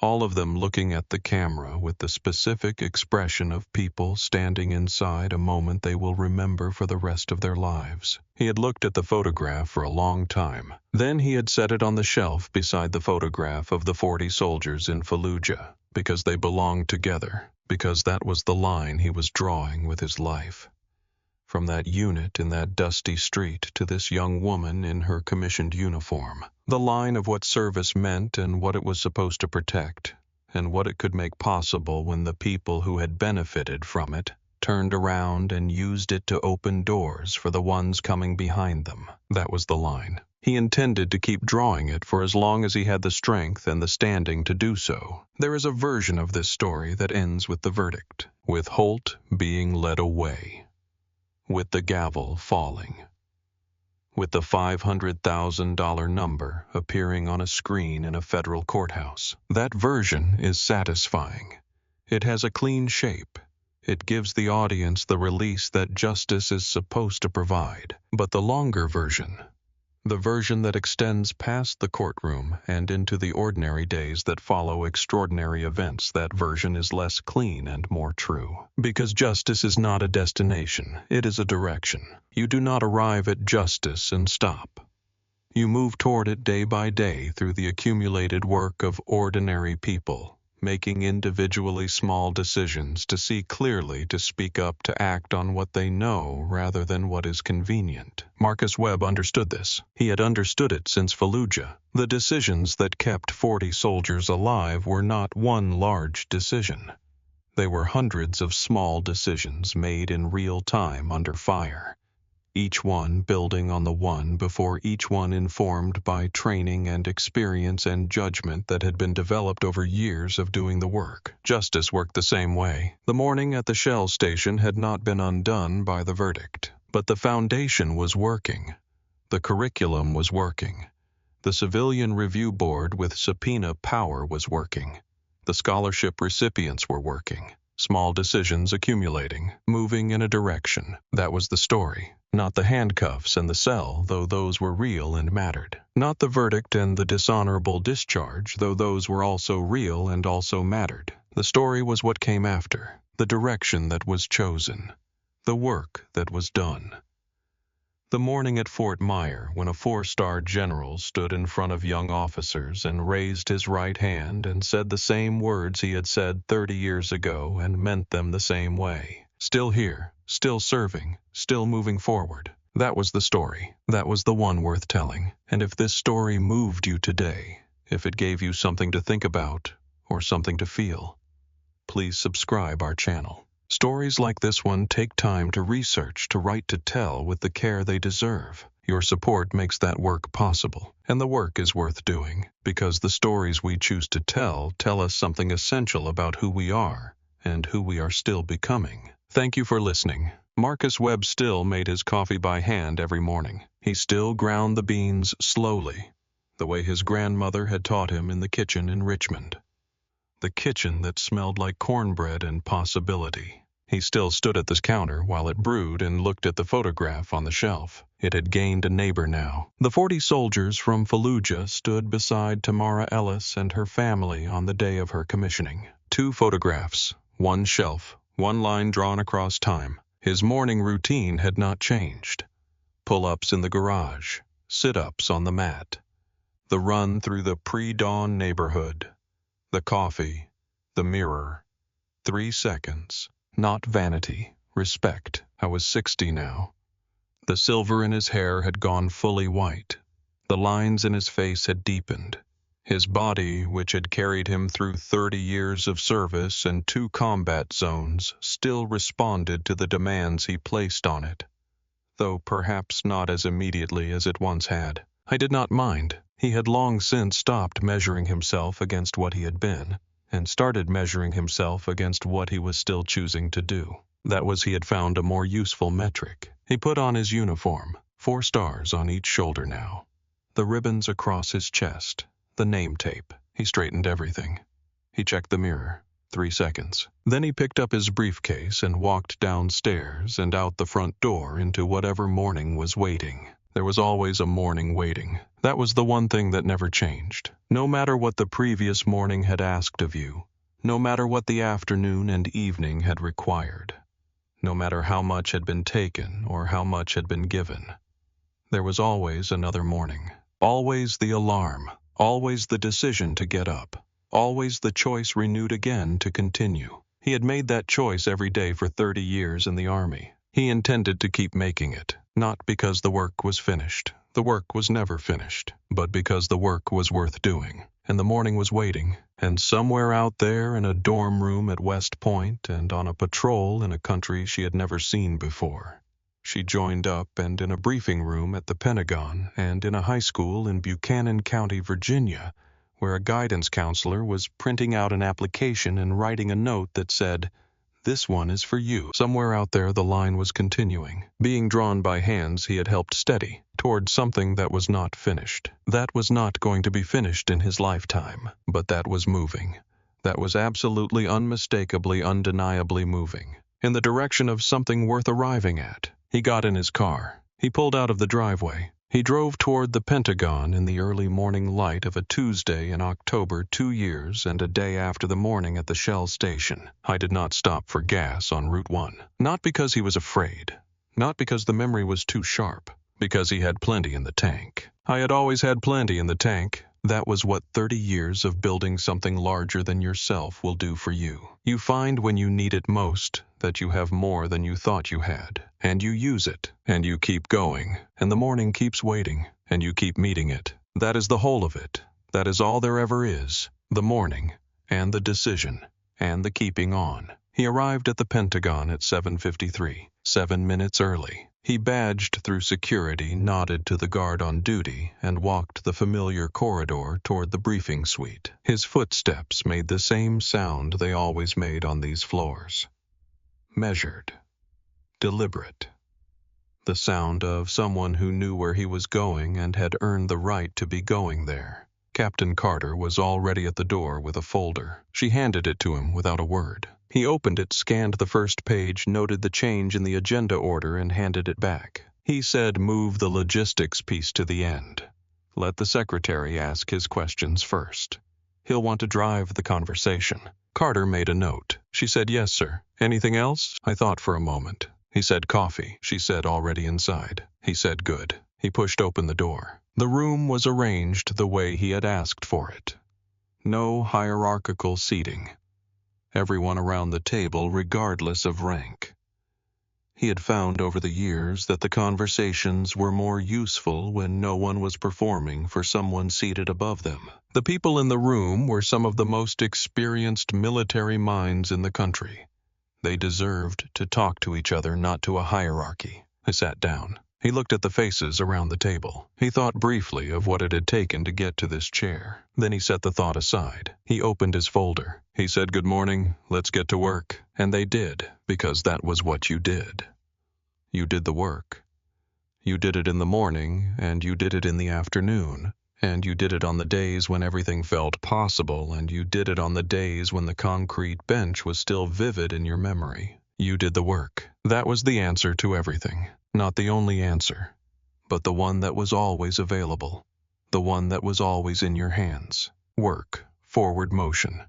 all of them looking at the camera with the specific expression of people standing inside a moment they will remember for the rest of their lives. He had looked at the photograph for a long time. Then he had set it on the shelf beside the photograph of the 40 soldiers in Fallujah, because they belonged together, because that was the line he was drawing with his life. From that unit in that dusty street to this young woman in her commissioned uniform. The line of what service meant and what it was supposed to protect, and what it could make possible when the people who had benefited from it turned around and used it to open doors for the ones coming behind them. That was the line. He intended to keep drawing it for as long as he had the strength and the standing to do so. There is a version of this story that ends with the verdict, with Holt being led away, with the gavel falling, with the $500,000 number appearing on a screen in a federal courthouse. That version is satisfying. It has a clean shape. It gives the audience the release that justice is supposed to provide. But the longer version, the version that extends past the courtroom and into the ordinary days that follow extraordinary events, that version is less clean and more true. Because justice is not a destination, it is a direction. You do not arrive at justice and stop. You move toward it day by day through the accumulated work of ordinary people, making individually small decisions to see clearly, to speak up, to act on what they know rather than what is convenient. Marcus Webb understood this. He had understood it since Fallujah. The decisions that kept 40 soldiers alive were not one large decision. They were hundreds of small decisions made in real time under fire, each one building on the one before, each one informed by training and experience and judgment that had been developed over years of doing the work. Justice worked the same way. The morning at the Shell station had not been undone by the verdict, but the foundation was working. The curriculum was working. The Civilian Review Board with subpoena power was working. The scholarship recipients were working. Small decisions accumulating, moving in a direction. That was the story. Not the handcuffs and the cell, though those were real and mattered. Not the verdict and the dishonorable discharge, though those were also real and also mattered. The story was what came after, the direction that was chosen, the work that was done. The morning at Fort Myer, when a 4-star general stood in front of young officers and raised his right hand and said the same words he had said 30 years ago and meant them the same way. Still here, still serving, still moving forward. That was the story. That was the one worth telling. And if this story moved you today, if it gave you something to think about or something to feel, please subscribe our channel. Stories like this one take time to research, to write, to tell with the care they deserve. Your support makes that work possible, and the work is worth doing, because the stories we choose to tell us something essential about who we are and who we are still becoming. Thank you for listening. Marcus Webb still made his coffee by hand every morning. He still ground the beans slowly, the way his grandmother had taught him in the kitchen in Richmond. The kitchen that smelled like cornbread and possibility. He still stood at the counter while it brewed and looked at the photograph on the shelf. It had gained a neighbor now. The 40 soldiers from Fallujah stood beside Tamara Ellis and her family on the day of her commissioning. 2 photographs, 1 shelf, 1 line drawn across time. His morning routine had not changed. Pull-ups in the garage, sit-ups on the mat, the run through the pre-dawn neighborhood, the coffee, the mirror. 3 seconds. Not vanity, respect. I was 60 now. The silver in his hair had gone fully white. The lines in his face had deepened. His body, which had carried him through 30 years of service and 2 combat zones, still responded to the demands he placed on it, though perhaps not as immediately as it once had. I did not mind. He had long since stopped measuring himself against what he had been, and started measuring himself against what he was still choosing to do. That was, he had found a more useful metric. He put on his uniform, 4 stars on each shoulder now, the ribbons across his chest, the name tape. He straightened everything. He checked the mirror. 3 seconds. Then he picked up his briefcase and walked downstairs and out the front door into whatever morning was waiting. There was always a morning waiting. That was the one thing that never changed. No matter what the previous morning had asked of you, no matter what the afternoon and evening had required, no matter how much had been taken or how much had been given, there was always another morning. Always the alarm, always the decision to get up, always the choice renewed again to continue. He had made that choice every day for 30 years in the Army. He intended to keep making it, not because the work was finished. The work was never finished, but because the work was worth doing, and the morning was waiting, and somewhere out there in a dorm room at West Point and on a patrol in a country she had never seen before, she joined up, and in a briefing room at the Pentagon and in a high school in Buchanan County, Virginia, where a guidance counselor was printing out an application and writing a note that said, "This one is for you." Somewhere out there the line was continuing, being drawn by hands he had helped steady, toward something that was not finished. That was not going to be finished in his lifetime, but that was moving. That was absolutely, unmistakably, undeniably moving, in the direction of something worth arriving at. He got in his car. He pulled out of the driveway. He drove toward the Pentagon in the early morning light of a Tuesday in October, 2 years and a day after the morning at the Shell station. I did not stop for gas on Route 1. Not because he was afraid. Not because the memory was too sharp. Because he had plenty in the tank. I had always had plenty in the tank. That was what 30 years of building something larger than yourself will do for you. You find when you need it most that you have more than you thought you had, and you use it, and you keep going, and the morning keeps waiting, and you keep meeting it. That is the whole of it. That is all there ever is. The morning, and the decision, and the keeping on. He arrived at the Pentagon at 7:53, 7 minutes early. He badged through security, nodded to the guard on duty, and walked the familiar corridor toward the briefing suite. His footsteps made the same sound they always made on these floors. Measured. Deliberate. The sound of someone who knew where he was going and had earned the right to be going there. Captain Carter was already at the door with a folder. She handed it to him without a word. He opened it, scanned the first page, noted the change in the agenda order, and handed it back. He said, "Move the logistics piece to the end. Let the secretary ask his questions first. He'll want to drive the conversation." Carter made a note. She said, "Yes, sir. Anything else?" I thought for a moment. He said, "Coffee." She said, "Already inside." He said, "Good." He pushed open the door. The room was arranged the way he had asked for it. No hierarchical seating. Everyone around the table, regardless of rank. He had found over the years that the conversations were more useful when no one was performing for someone seated above them. The people in the room were some of the most experienced military minds in the country. They deserved to talk to each other, not to a hierarchy. I sat down. He looked at the faces around the table. He thought briefly of what it had taken to get to this chair. Then he set the thought aside. He opened his folder. He said, "Good morning, let's get to work." And they did, because that was what you did. You did the work. You did it in the morning, and you did it in the afternoon, and you did it on the days when everything felt possible, and you did it on the days when the concrete bench was still vivid in your memory. You did the work. That was the answer to everything. Not the only answer, but the one that was always available, the one that was always in your hands. Work, forward motion,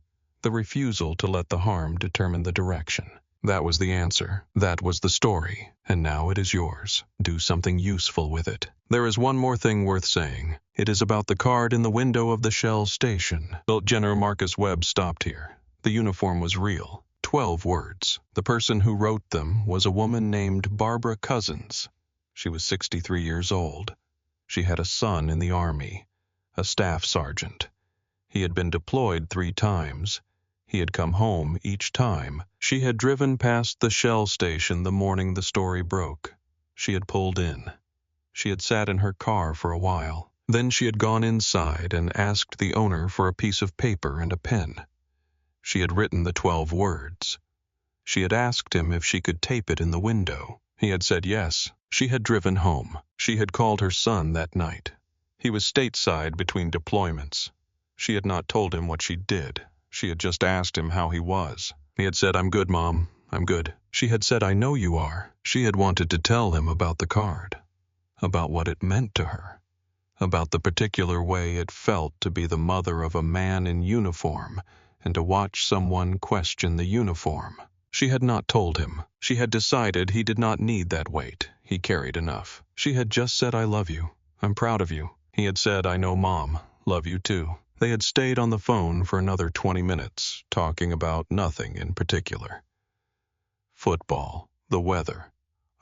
the refusal to let the harm determine the direction. That was the answer. That was the story. And now it is yours. Do something useful with it. There is one more thing worth saying. It is about the card in the window of the Shell station. General Marcus Webb stopped here. The uniform was real. 12 words. The person who wrote them was a woman named Barbara Cousins. She was 63 years old. She had a son in the Army, a staff sergeant. He had been deployed 3 times. He had come home each time. She had driven past the Shell station the morning the story broke. She had pulled in. She had sat in her car for a while. Then she had gone inside and asked the owner for a piece of paper and a pen. She had written the 12 words. She had asked him if she could tape it in the window. He had said yes. She had driven home. She had called her son that night. He was stateside between deployments. She had not told him what she did. She had just asked him how he was. He had said, "I'm good, Mom. I'm good." She had said, "I know you are." She had wanted to tell him about the card, about what it meant to her, about the particular way it felt to be the mother of a man in uniform and to watch someone question the uniform. She had not told him. She had decided he did not need that weight. He carried enough. She had just said, "I love you. I'm proud of you." He had said, "I know, Mom. Love you too." They had stayed on the phone for another 20 minutes, talking about nothing in particular. Football, the weather,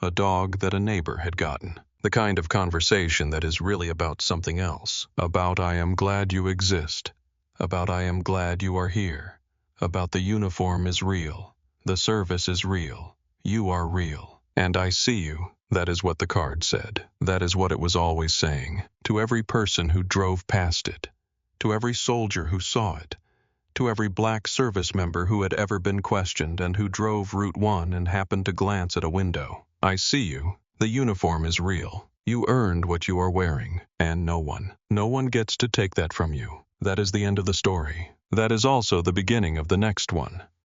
a dog that a neighbor had gotten. The kind of conversation that is really about something else. About "I am glad you exist." About "I am glad you are here." About "the uniform is real. The service is real. You are real. And I see you." That is what the card said. That is what it was always saying. To every person who drove past it. To every soldier who saw it. To every black service member who had ever been questioned and who drove Route 1 and happened to glance at a window. I see you. The uniform is real. You earned what you are wearing, and no one gets to take that from you. That is the end of the story. That is also the beginning of the next one.